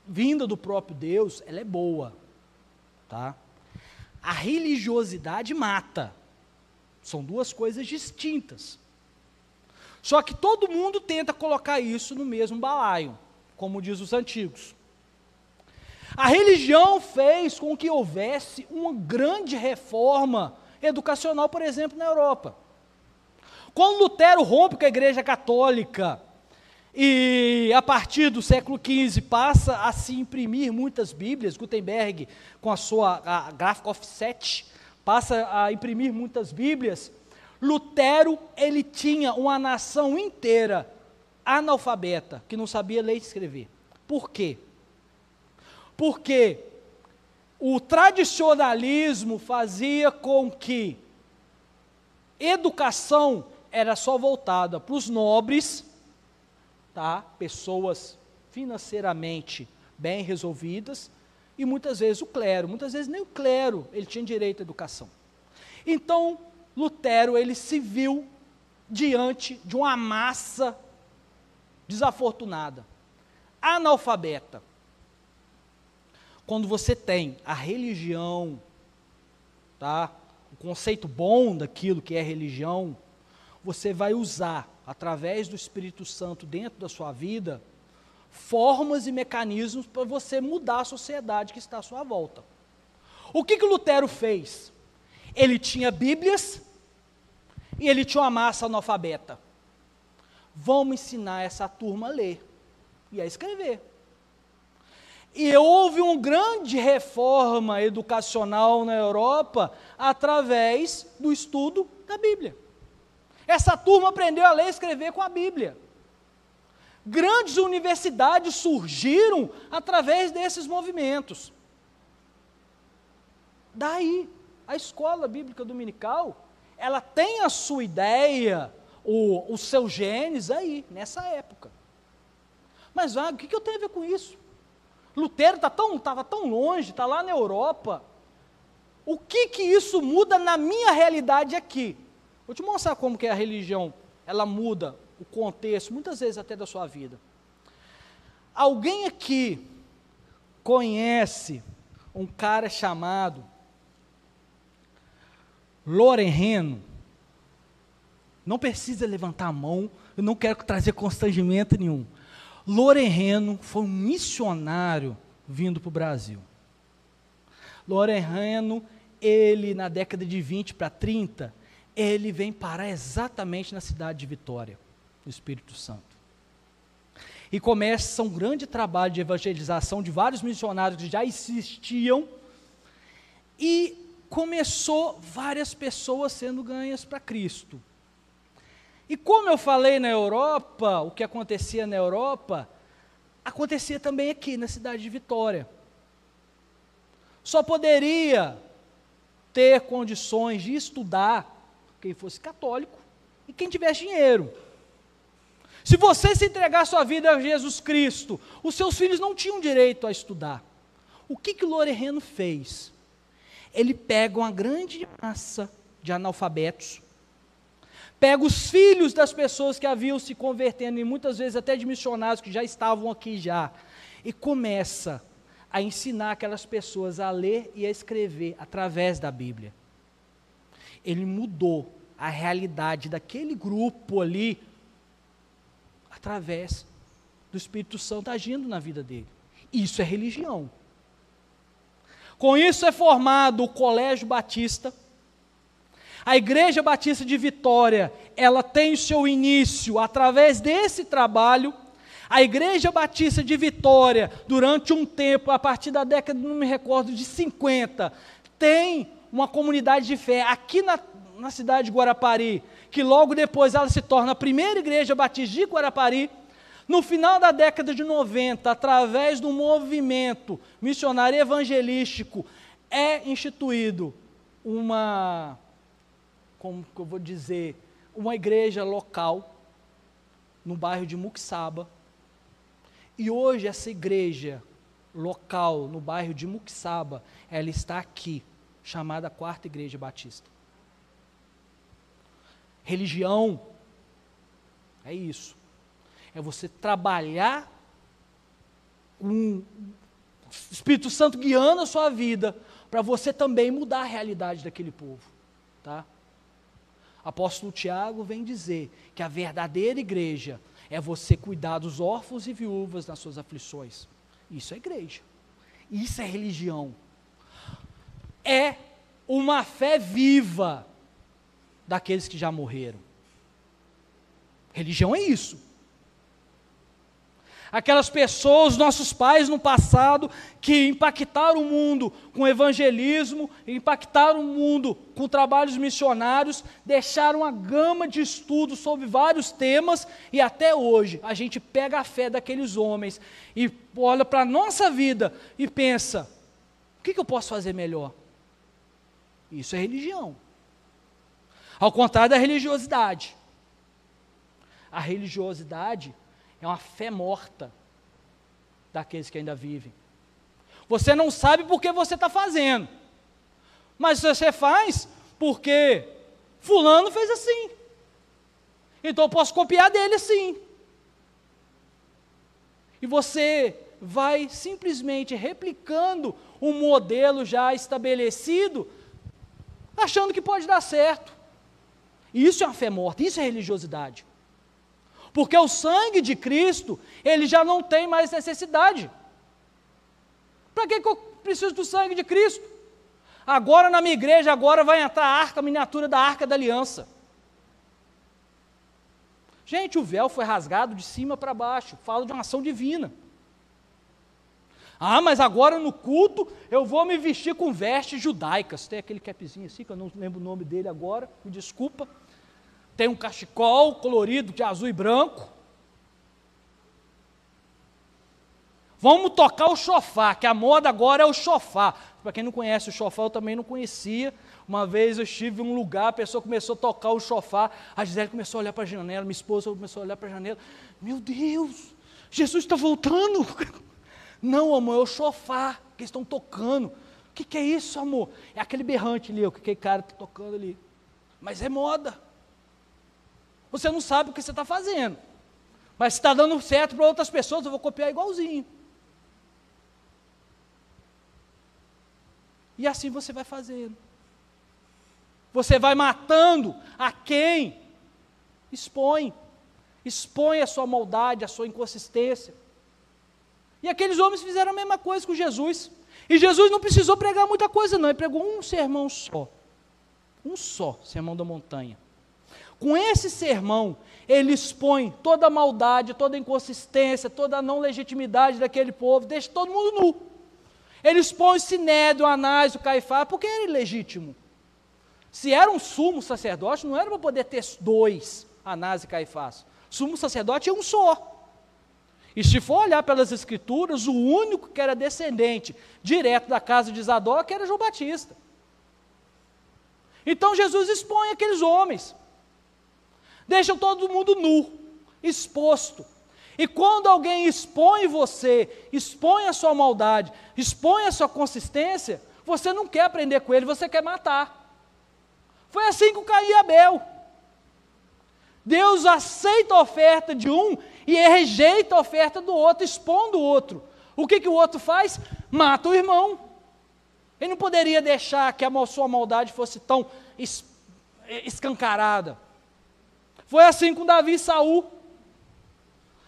A: vinda do próprio Deus, ela é boa, tá? A religiosidade mata. São duas coisas distintas. Só que todo mundo tenta colocar isso no mesmo balaio, como diz os antigos. A religião fez com que houvesse uma grande reforma educacional, por exemplo, na Europa. Quando Lutero rompe com a Igreja Católica e a partir do século XV passa a se imprimir muitas Bíblias, Gutenberg com a sua gráfica offset passa a imprimir muitas Bíblias, Lutero ele tinha uma nação inteira analfabeta, que não sabia ler e escrever. Por quê? Porque o tradicionalismo fazia com que educação era só voltada para os nobres, tá? Pessoas financeiramente bem resolvidas, e muitas vezes o clero, muitas vezes nem o clero ele tinha direito à educação. Então, Lutero ele se viu diante de uma massa desafortunada, analfabeta. Quando você tem a religião, tá? O conceito bom daquilo que é religião, você vai usar, através do Espírito Santo dentro da sua vida, formas e mecanismos para você mudar a sociedade que está à sua volta. O que Lutero fez? Ele tinha Bíblias e ele tinha uma massa analfabeta. Vamos ensinar essa turma a ler e a escrever. E houve uma grande reforma educacional na Europa através do estudo da Bíblia. Essa turma aprendeu a ler e escrever com a Bíblia. Grandes universidades surgiram através desses movimentos. Daí, a escola bíblica dominical, ela tem a sua ideia, o seu genes aí, nessa época. Mas o que eu tenho a ver com isso? Lutero estava tão longe, está lá na Europa. O que isso muda na minha realidade aqui? Vou te mostrar como que a religião, ela muda o contexto, muitas vezes até da sua vida. Alguém aqui conhece um cara chamado Loren Reno? Não precisa levantar a mão, eu não quero trazer constrangimento nenhum. Loren Reno foi um missionário vindo para o Brasil. Loren Reno, ele na década de 20 para 30, ele vem parar exatamente na cidade de Vitória, no Espírito Santo. E começa um grande trabalho de evangelização de vários missionários que já existiam, e começou várias pessoas sendo ganhas para Cristo. E como eu falei na Europa, o que acontecia na Europa, acontecia também aqui na cidade de Vitória. Só poderia ter condições de estudar quem fosse católico e quem tivesse dinheiro. Se você se entregar sua vida a Jesus Cristo, os seus filhos não tinham direito a estudar. O que Loren Reno fez? Ele pega uma grande massa de analfabetos, pega os filhos das pessoas que haviam se convertendo, e muitas vezes até de missionários que já estavam aqui já, e começa a ensinar aquelas pessoas a ler e a escrever através da Bíblia. Ele mudou a realidade daquele grupo ali, através do Espírito Santo agindo na vida dele. Isso é religião. Com isso é formado o Colégio Batista. A Igreja Batista de Vitória, ela tem o seu início através desse trabalho. A Igreja Batista de Vitória, durante um tempo, a partir da década, não me recordo, de 50, tem uma comunidade de fé aqui na cidade de Guarapari, que logo depois ela se torna a primeira igreja batista de Guarapari. No final da década de 90, através do movimento missionário evangelístico, é instituído como que eu vou dizer, uma igreja local, no bairro de Muquissaba. E hoje essa igreja local, no bairro de Muquissaba, ela está aqui, chamada Quarta Igreja Batista. Religião é isso. É você trabalhar com o Espírito Santo guiando a sua vida, para você também mudar a realidade daquele povo. Tá? Apóstolo Tiago vem dizer que a verdadeira igreja é você cuidar dos órfãos e viúvas nas suas aflições. Isso é igreja. Isso é religião. É uma fé viva daqueles que já morreram. Religião é isso. Aquelas pessoas, nossos pais no passado, que impactaram o mundo com evangelismo, impactaram o mundo com trabalhos missionários, deixaram uma gama de estudos sobre vários temas, e até hoje a gente pega a fé daqueles homens e olha para a nossa vida e pensa, o que eu posso fazer melhor? Isso é religião. Ao contrário da religiosidade. A religiosidade é uma fé morta daqueles que ainda vivem. Você não sabe por que você está fazendo, mas você faz porque fulano fez assim, então eu posso copiar dele assim. E você vai simplesmente replicando um modelo já estabelecido, achando que pode dar certo. Isso é uma fé morta, isso é religiosidade. Porque o sangue de Cristo, ele já não tem mais necessidade. Para que eu preciso do sangue de Cristo? Agora na minha igreja, agora vai entrar a arca, a miniatura da Arca da Aliança. Gente, o véu foi rasgado de cima para baixo, fala de uma ação divina. Ah, mas agora no culto eu vou me vestir com vestes judaicas. Tem aquele capzinho assim, que eu não lembro o nome dele agora, me desculpa. Tem um cachecol colorido de azul e branco. Vamos tocar o chofar, que a moda agora é o chofar. Para quem não conhece o chofar, eu também não conhecia. Uma vez eu estive em um lugar, a pessoa começou a tocar o chofar, a Gisele começou a olhar para a janela, minha esposa começou a olhar para a janela. Meu Deus, Jesus está voltando. Não, amor, é o chofar que eles estão tocando. O que é isso, amor? É aquele berrante ali, o que aquele cara está tocando ali. Mas é moda. Você não sabe o que você está fazendo, mas se está dando certo para outras pessoas, eu vou copiar igualzinho. E assim você vai fazendo. Você vai matando a quem expõe a sua maldade, a sua inconsistência. E aqueles homens fizeram a mesma coisa com Jesus. E Jesus não precisou pregar muita coisa não, ele pregou um sermão só. Um só, sermão da montanha. Com esse sermão, ele expõe toda a maldade, toda a inconsistência, toda a não legitimidade daquele povo, deixa todo mundo nu. Ele expõe o Sinédrio, o Anás, o Caifás, porque era ilegítimo. Se era um sumo sacerdote, não era para poder ter dois, Anás e Caifás. Sumo sacerdote é um só. E se for olhar pelas escrituras, o único que era descendente direto da casa de Zadok era João Batista. Então Jesus expõe aqueles homens. Deixam todo mundo nu, exposto. E quando alguém expõe você, expõe a sua maldade, expõe a sua consistência, você não quer aprender com ele, você quer matar. Foi assim com Caim e Abel. Deus aceita a oferta de um e rejeita a oferta do outro, expondo o outro. O que o outro faz? Mata o irmão. Ele não poderia deixar que a sua maldade fosse tão escancarada. Foi assim com Davi e Saul.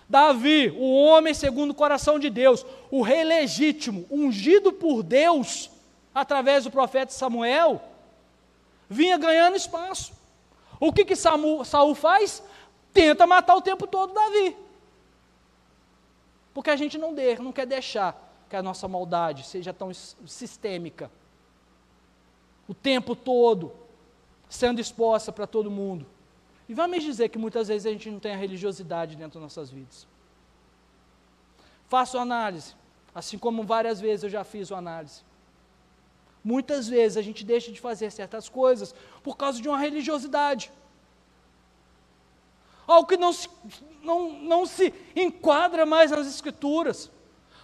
A: Davi, o homem segundo o coração de Deus, o rei legítimo, ungido por Deus, através do profeta Samuel, vinha ganhando espaço. O que Saul faz? Tenta matar o tempo todo Davi. Porque a gente não quer deixar que a nossa maldade seja tão sistêmica. O tempo todo. sendo exposta para todo mundo. E vamos dizer que muitas vezes a gente não tem a religiosidade dentro das nossas vidas. Faço análise, assim como várias vezes eu já fiz uma análise. Muitas vezes a gente deixa de fazer certas coisas por causa de uma religiosidade. Algo que não se enquadra mais nas Escrituras.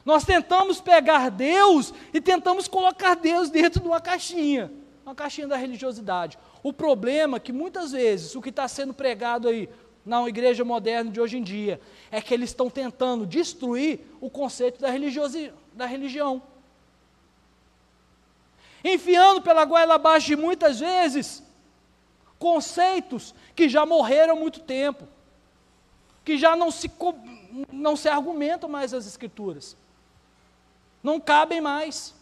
A: Nós tentamos pegar Deus e tentamos colocar Deus dentro de uma caixinha da religiosidade. O problema é que muitas vezes o que está sendo pregado aí na igreja moderna de hoje em dia é que eles estão tentando destruir o conceito da religião. Enfiando pela goela abaixo de muitas vezes conceitos que já morreram há muito tempo, que já não se argumentam mais as Escrituras, não cabem mais.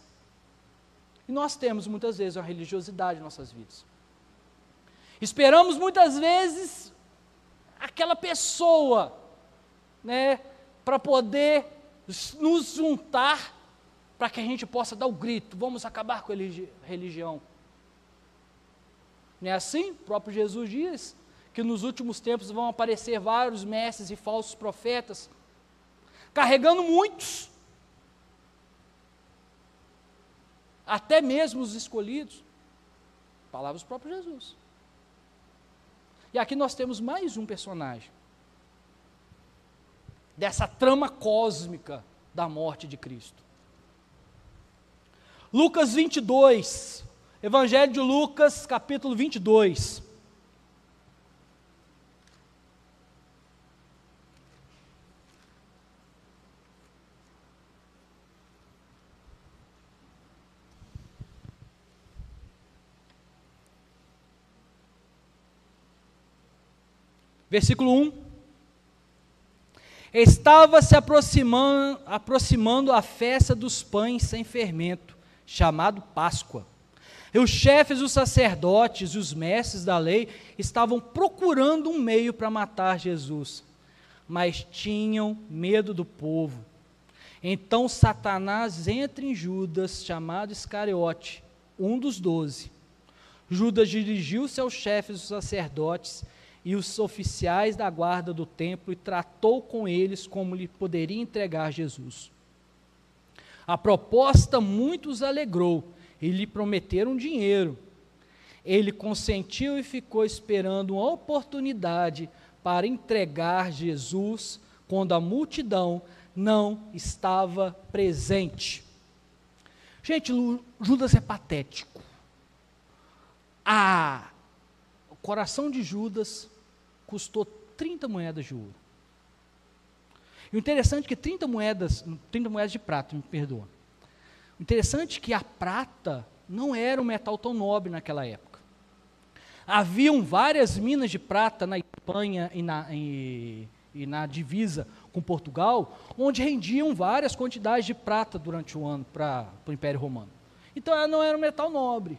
A: E nós temos muitas vezes uma religiosidade em nossas vidas. Esperamos muitas vezes aquela pessoa, né, para poder nos juntar, para que a gente possa dar o grito, vamos acabar com a religião. Não é assim? O próprio Jesus diz que nos últimos tempos vão aparecer vários mestres e falsos profetas, carregando muitos, até mesmo os escolhidos. Palavras do próprio Jesus. E aqui nós temos mais um personagem dessa trama cósmica da morte de Cristo. Lucas 22, Evangelho de Lucas, capítulo 22. Versículo 1. Estava se aproximando a festa dos pães sem fermento, chamado Páscoa. E os chefes, os sacerdotes e os mestres da lei estavam procurando um meio para matar Jesus, mas tinham medo do povo. Então Satanás entra em Judas, chamado Iscariote, um dos 12. Judas dirigiu-se aos chefes dos sacerdotes e os oficiais da guarda do templo e tratou com eles como lhe poderia entregar Jesus. A proposta muito os alegrou e lhe prometeram dinheiro. Ele consentiu e ficou esperando uma oportunidade para entregar Jesus quando a multidão não estava presente. Gente, Judas é patético. O coração de Judas custou 30 moedas de ouro. E o interessante é que 30 moedas de prata, me perdoa. O interessante é que a prata não era um metal tão nobre naquela época. Haviam várias minas de prata na Espanha e na divisa com Portugal, onde rendiam várias quantidades de prata durante o ano para o Império Romano. Então ela não era um metal nobre.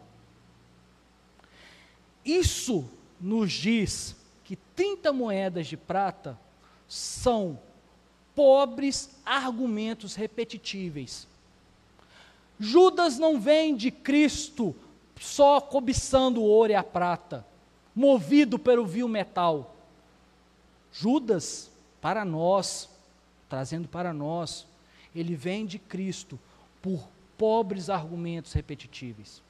A: Isso nos diz que 30 moedas de prata são pobres argumentos repetitíveis. Judas não vem de Cristo só cobiçando o ouro e a prata, movido pelo vil metal. Judas, para nós, trazendo para nós, ele vem de Cristo por pobres argumentos repetitíveis.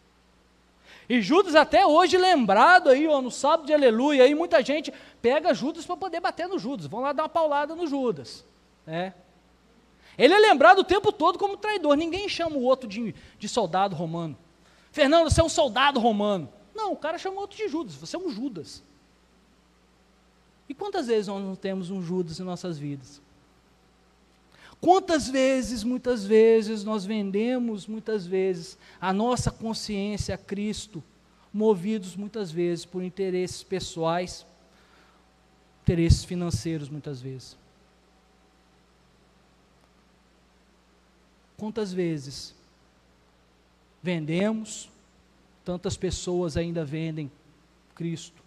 A: E Judas até hoje lembrado aí, no sábado de aleluia, aí muita gente pega Judas para poder bater no Judas, vão lá dar uma paulada no Judas, né? Ele é lembrado o tempo todo como traidor, ninguém chama o outro de soldado romano. Fernando, você é um soldado romano. Não, o cara chama o outro de Judas, você é um Judas. E quantas vezes nós não temos um Judas em nossas vidas? Quantas vezes, muitas vezes, nós vendemos, muitas vezes, a nossa consciência a Cristo, movidos muitas vezes por interesses pessoais, interesses financeiros muitas vezes. Quantas vezes vendemos, tantas pessoas ainda vendem Cristo.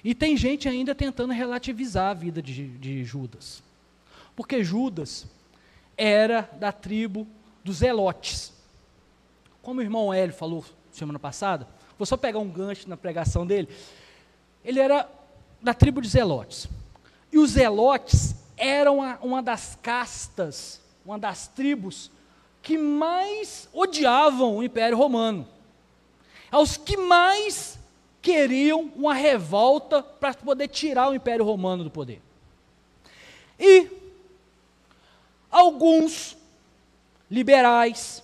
A: E tem gente ainda tentando relativizar a vida de Judas. Porque Judas era da tribo dos Zelotes. Como o irmão Hélio falou semana passada, vou só pegar um gancho na pregação dele. Ele era da tribo de Zelotes. E os Zelotes eram uma das castas, uma das tribos que mais odiavam o Império Romano. Aos que mais queriam uma revolta para poder tirar o Império Romano do poder. E alguns liberais,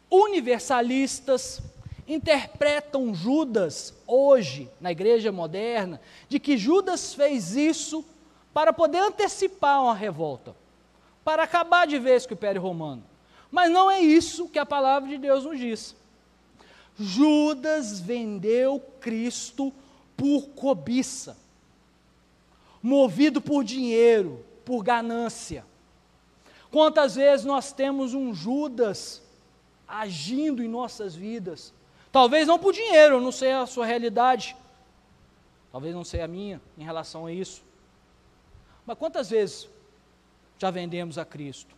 A: universalistas, interpretam Judas hoje, na igreja moderna, de que Judas fez isso para poder antecipar uma revolta, para acabar de vez com o Império Romano. Mas não é isso que a palavra de Deus nos diz. Judas vendeu Cristo por cobiça, movido por dinheiro, por ganância. Quantas vezes nós temos um Judas agindo em nossas vidas? Talvez não por dinheiro, eu não sei a sua realidade, talvez não sei a minha em relação a isso. Mas quantas vezes já vendemos a Cristo?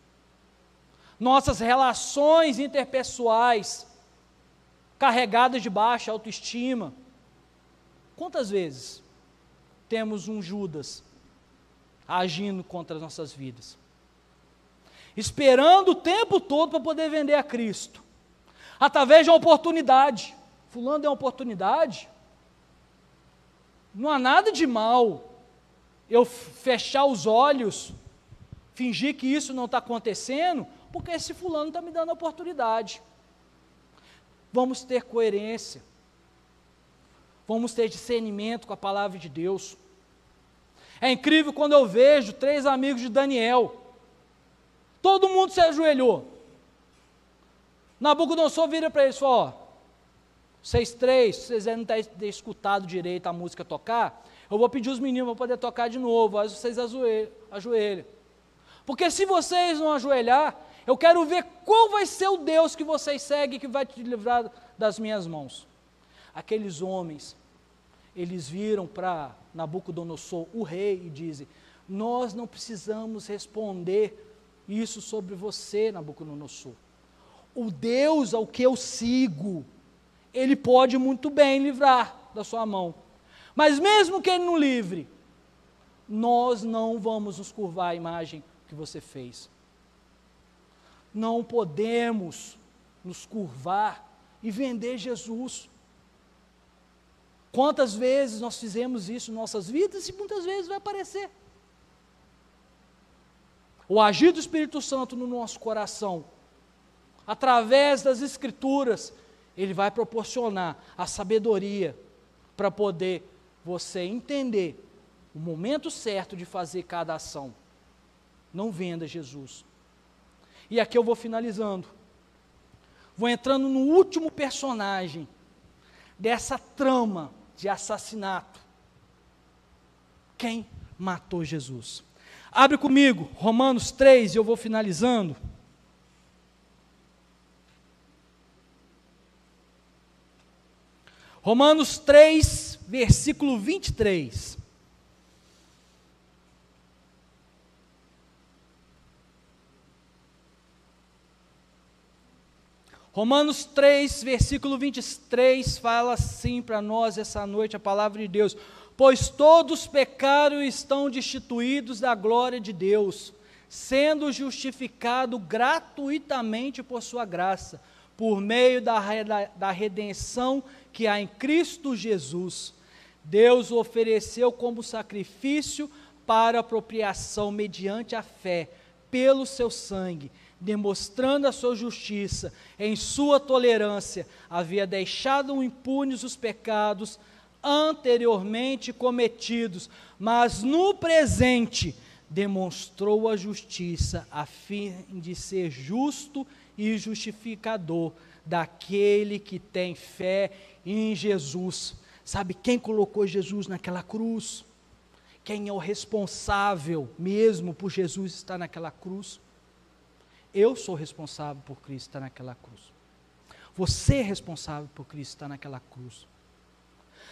A: Nossas relações interpessoais, carregadas de baixa autoestima, quantas vezes temos um Judas agindo contra as nossas vidas? Esperando o tempo todo para poder vender a Cristo, através de uma oportunidade. Fulano é uma oportunidade, não há nada de mal eu fechar os olhos, fingir que isso não está acontecendo, porque esse fulano está me dando a oportunidade. Vamos ter coerência, vamos ter discernimento com a palavra de Deus. É incrível quando eu vejo 3 amigos de Daniel, todo mundo se ajoelhou. Nabucodonosor vira para eles e fala: ó, vocês 3, se vocês não terem escutado direito a música tocar, eu vou pedir os meninos para poder tocar de novo, aí vocês ajoelhem. Porque se vocês não ajoelhar, eu quero ver qual vai ser o Deus que vocês seguem, que vai te livrar das minhas mãos. Aqueles homens, eles viram para Nabucodonosor, o rei, e dizem: nós não precisamos responder isso sobre você, Nabucodonosor. O Deus ao que eu sigo, Ele pode muito bem livrar da sua mão. Mas mesmo que Ele não livre, nós não vamos nos curvar à imagem que você fez. Não podemos nos curvar e vender Jesus. Quantas vezes nós fizemos isso em nossas vidas e muitas vezes vai aparecer. O agir do Espírito Santo no nosso coração, através das Escrituras, ele vai proporcionar a sabedoria para poder você entender o momento certo de fazer cada ação. Não venda Jesus. E aqui eu vou finalizando. Vou entrando no último personagem dessa trama de assassinato. Quem matou Jesus? Abre comigo, Romanos 3, e eu vou finalizando. Romanos 3, versículo 23. Romanos 3, versículo 23, fala assim para nós essa noite a palavra de Deus: pois todos pecaram e estão destituídos da glória de Deus, sendo justificado gratuitamente por sua graça, por meio da redenção que há em Cristo Jesus. Deus o ofereceu como sacrifício para apropriação mediante a fé, pelo seu sangue, demonstrando a sua justiça, em sua tolerância, havia deixado impunes os pecados anteriormente cometidos, mas no presente demonstrou a justiça, a fim de ser justo e justificador daquele que tem fé em Jesus. Sabe quem colocou Jesus naquela cruz? Quem é o responsável mesmo por Jesus estar naquela cruz? Eu sou responsável por Cristo estar naquela cruz. Você é responsável por Cristo estar naquela cruz.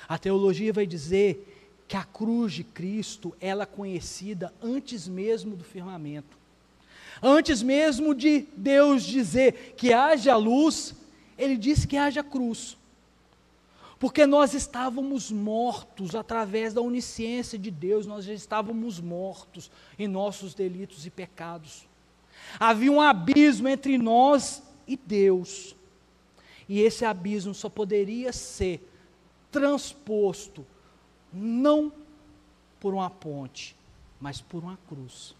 A: A teologia vai dizer que a cruz de Cristo, ela é conhecida antes mesmo do firmamento. Antes mesmo de Deus dizer que haja luz, Ele disse que haja cruz. Porque nós estávamos mortos através da onisciência de Deus, nós já estávamos mortos em nossos delitos e pecados. Havia um abismo entre nós e Deus. E esse abismo só poderia ser transposto, não por uma ponte, mas por uma cruz.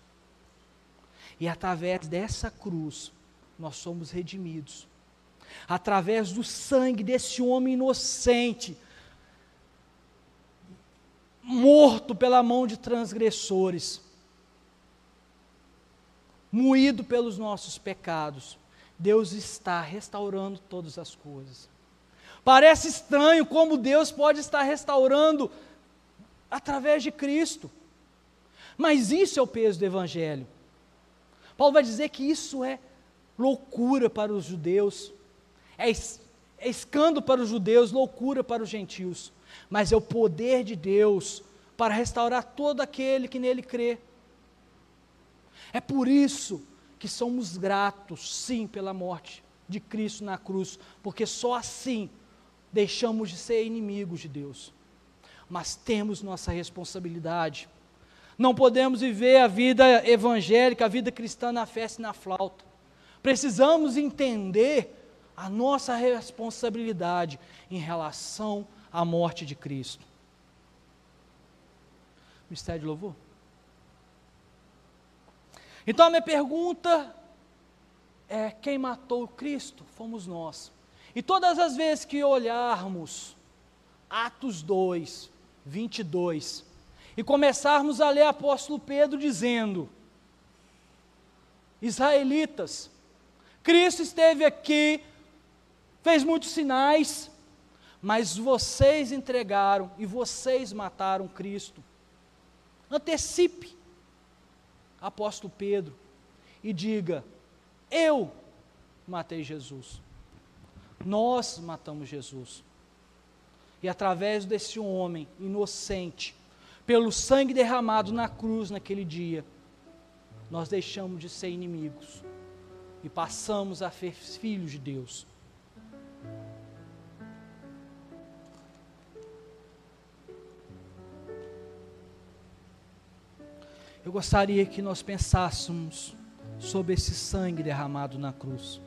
A: E através dessa cruz, nós somos redimidos. Através do sangue desse homem inocente, morto pela mão de transgressores, moído pelos nossos pecados, Deus está restaurando todas as coisas. Parece estranho como Deus pode estar restaurando através de Cristo, mas isso é o peso do Evangelho. Paulo vai dizer que isso é loucura para os judeus, é escândalo para os judeus, loucura para os gentios, mas é o poder de Deus para restaurar todo aquele que nele crê. É por isso que somos gratos, sim, pela morte de Cristo na cruz, porque só assim deixamos de ser inimigos de Deus. Mas temos nossa responsabilidade. Não podemos viver a vida evangélica, a vida cristã na festa e na flauta. Precisamos entender a nossa responsabilidade em relação à morte de Cristo. Mistério de louvor? Então a minha pergunta é: quem matou Cristo? Fomos nós. E todas as vezes que olharmos Atos 2, 22, e começarmos a ler apóstolo Pedro dizendo: israelitas, Cristo esteve aqui, fez muitos sinais, mas vocês entregaram e vocês mataram Cristo. Antecipe apóstolo Pedro e diga: eu matei Jesus, nós matamos Jesus, e através desse homem inocente, pelo sangue derramado na cruz naquele dia, nós deixamos de ser inimigos e passamos a ser filhos de Deus. Eu gostaria que nós pensássemos sobre esse sangue derramado na cruz,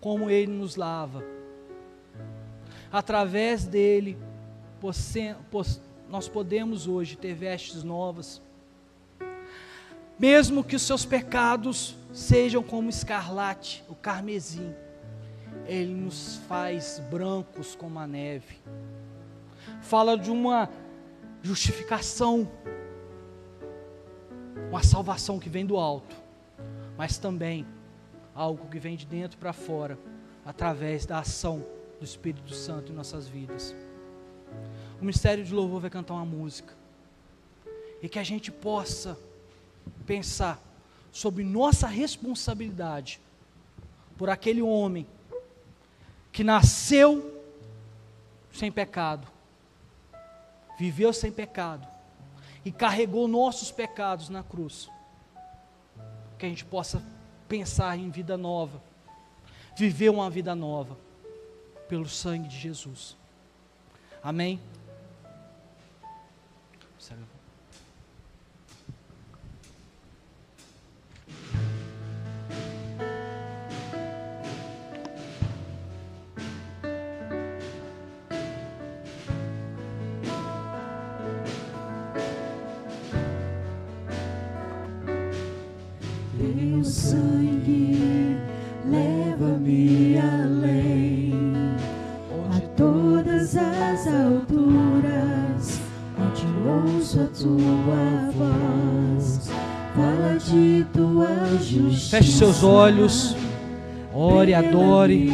A: como ele nos lava. Através dele, nós podemos hoje ter vestes novas, mesmo que os seus pecados sejam como escarlate, o carmesim, ele nos faz brancos como a neve. Fala de uma justificação, uma salvação que vem do alto, mas também algo que vem de dentro para fora, através da ação do Espírito Santo em nossas vidas. O Ministério de Louvor vai cantar uma música, e que a gente possa pensar sobre nossa responsabilidade por aquele homem que nasceu sem pecado, viveu sem pecado e carregou nossos pecados na cruz. Que a gente possa pensar em vida nova, viver uma vida nova pelo sangue de Jesus. Amém?
B: Teu sangue leva-me além, a todas as alturas, onde ouço a tua voz, fala de tua justiça.
A: Feche seus olhos, ore, adore,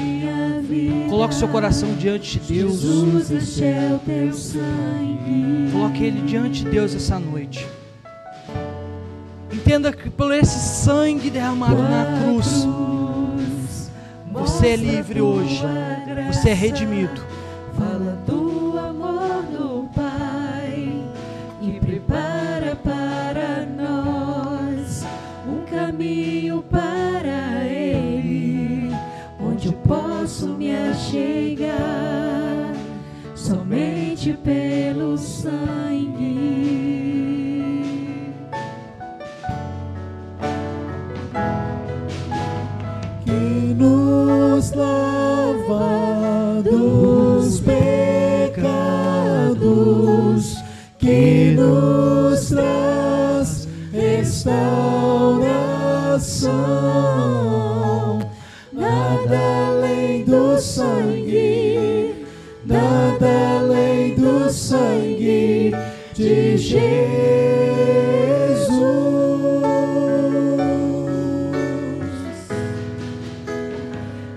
A: coloque seu coração diante de Deus.
B: Jesus, este é o teu sangue.
A: Coloque ele diante de Deus essa noite. Entenda que por esse sangue derramado na cruz, você é livre hoje, você é redimido.
B: Fala do amor do Pai e prepara para nós um caminho para Ele, onde eu posso me achegar. somente pelo sangue.
C: Que nos lava dos pecados, que nos traz restauração. Nada além do sangue, nada além do sangue de Jesus,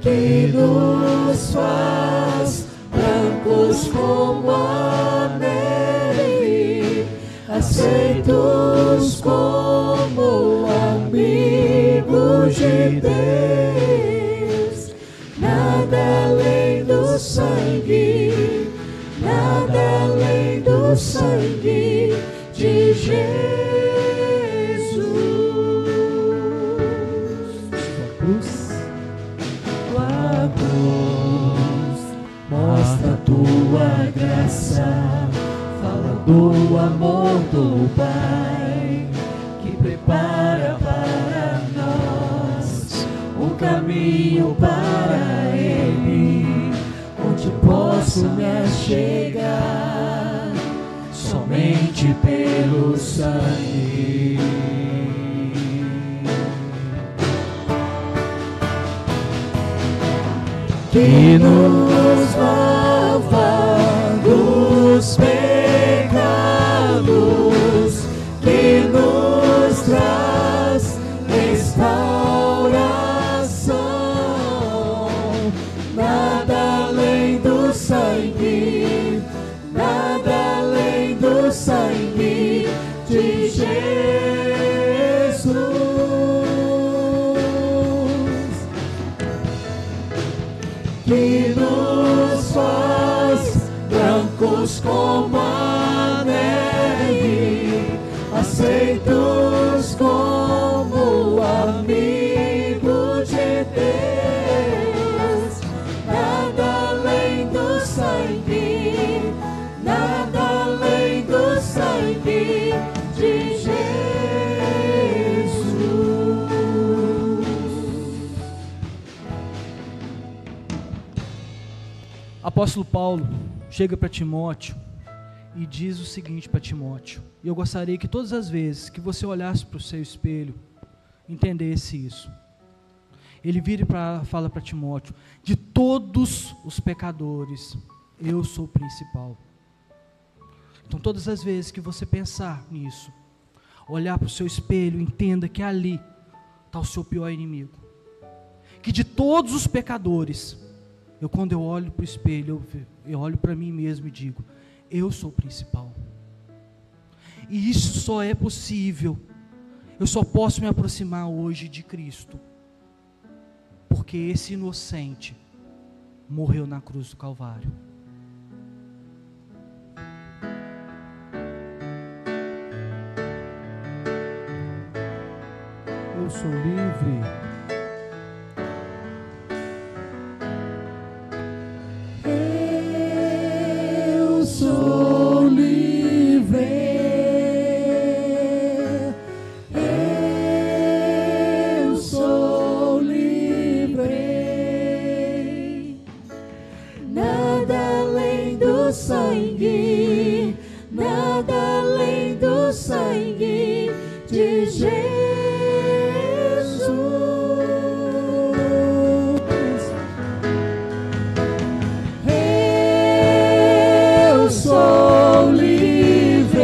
C: que nos faz brancos como a neve, aceitos como amigos de Deus. Nada além do sangue, nada além do sangue de Jesus. Tua cruz mostra a tua graça, fala do amor do Pai, que prepara para nós um caminho para Ele, onde posso me achegar somente pelo sangue. Que nos lava dos pecados, que nos traz restauração. Nada além do sangue, nada além do sangue de Jesus, que nos faz brancos como a neve, aceitos como amigo de Deus. Nada além do sangue, nada além do sangue de Jesus.
A: Apóstolo Paulo chega para Timóteo e diz o seguinte para Timóteo, e eu gostaria que todas as vezes que você olhasse para o seu espelho, entendesse isso. Ele vira e fala para Timóteo: de todos os pecadores, eu sou o principal. Então todas as vezes que você pensar nisso, olhar para o seu espelho, entenda que ali está o seu pior inimigo. Que de todos os pecadores, quando eu olho para o espelho, eu olho para mim mesmo e digo: eu sou o principal. E isso só é possível, eu só posso me aproximar hoje de Cristo, porque esse inocente morreu na cruz do Calvário.
C: Eu sou livre. Eu sou livre. Eu sou livre.
B: Nada além do sangue, nada além do sangue de Jesus.
C: Eu sou livre.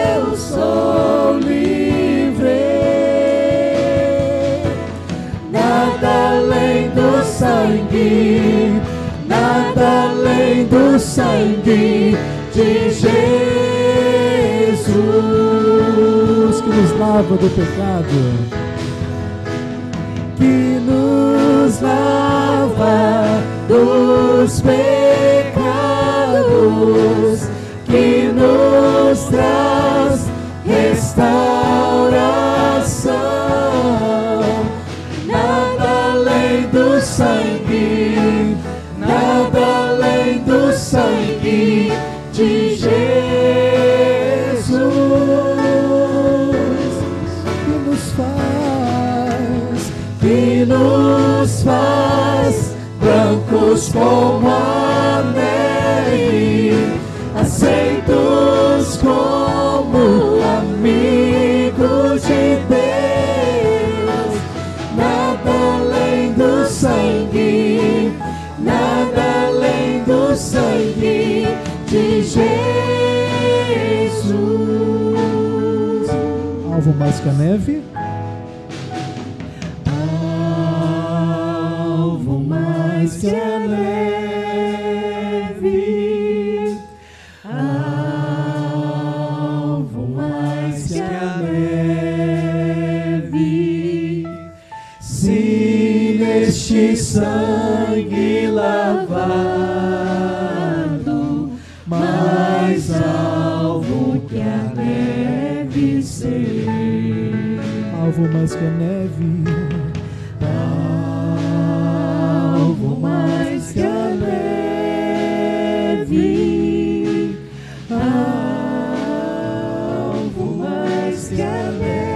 C: Eu sou livre. Nada além do sangue, nada além do sangue de Jesus, que nos lava do pecado, que nos lava dos pecados, que nos traz restauração. Nada além do sangue, e nos faz brancos como a neve, aceitos como amigos de Deus. Nada além do sangue, nada além do sangue de Jesus. Alvo mais que a neve. Alvo mais que a neve. Alvo mais que a neve. Se neste sangue lavado, mais alvo que a neve serei. Alvo mais que a neve. Alvo mais que a neve. Alvo mais que a neve.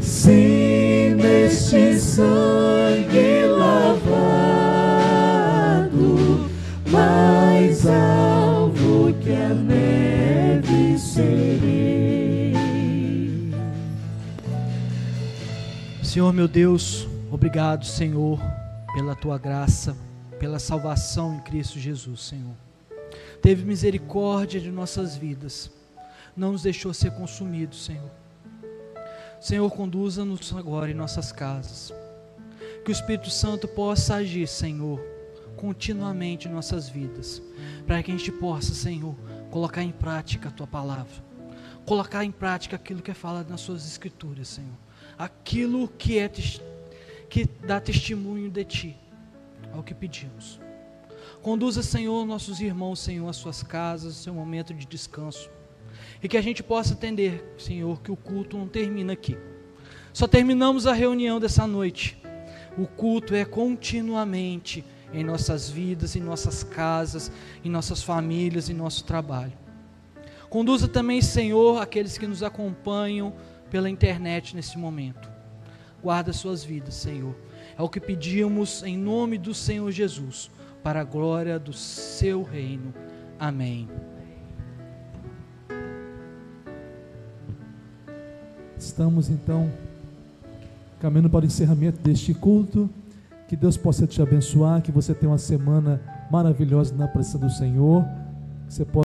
C: Se neste sangue lavado, mais alvo que a neve serei.
A: Senhor meu Deus, obrigado, Senhor, pela tua graça, pela salvação em Cristo Jesus, Senhor. Teve misericórdia de nossas vidas, não nos deixou ser consumidos, Senhor. Senhor, conduza-nos agora em nossas casas. Que o Espírito Santo possa agir, Senhor, continuamente em nossas vidas, para que a gente possa, Senhor, colocar em prática a tua palavra, colocar em prática aquilo que é falado nas suas escrituras, Senhor, aquilo que dá testemunho de ti, é o que pedimos. Conduza, Senhor, nossos irmãos, Senhor, às suas casas, ao seu momento de descanso, e que a gente possa entender, Senhor, que o culto não termina aqui. Só terminamos a reunião dessa noite. O culto é continuamente em nossas vidas, em nossas casas, em nossas famílias, em nosso trabalho. Conduza também, Senhor, aqueles que nos acompanham pela internet nesse momento. Guarda suas vidas, Senhor. É o que pedimos em nome do Senhor Jesus, para a glória do seu reino. Amém.
C: Estamos então caminhando para o encerramento deste culto. Que Deus possa te abençoar, que você tenha uma semana maravilhosa na presença do Senhor, que você possa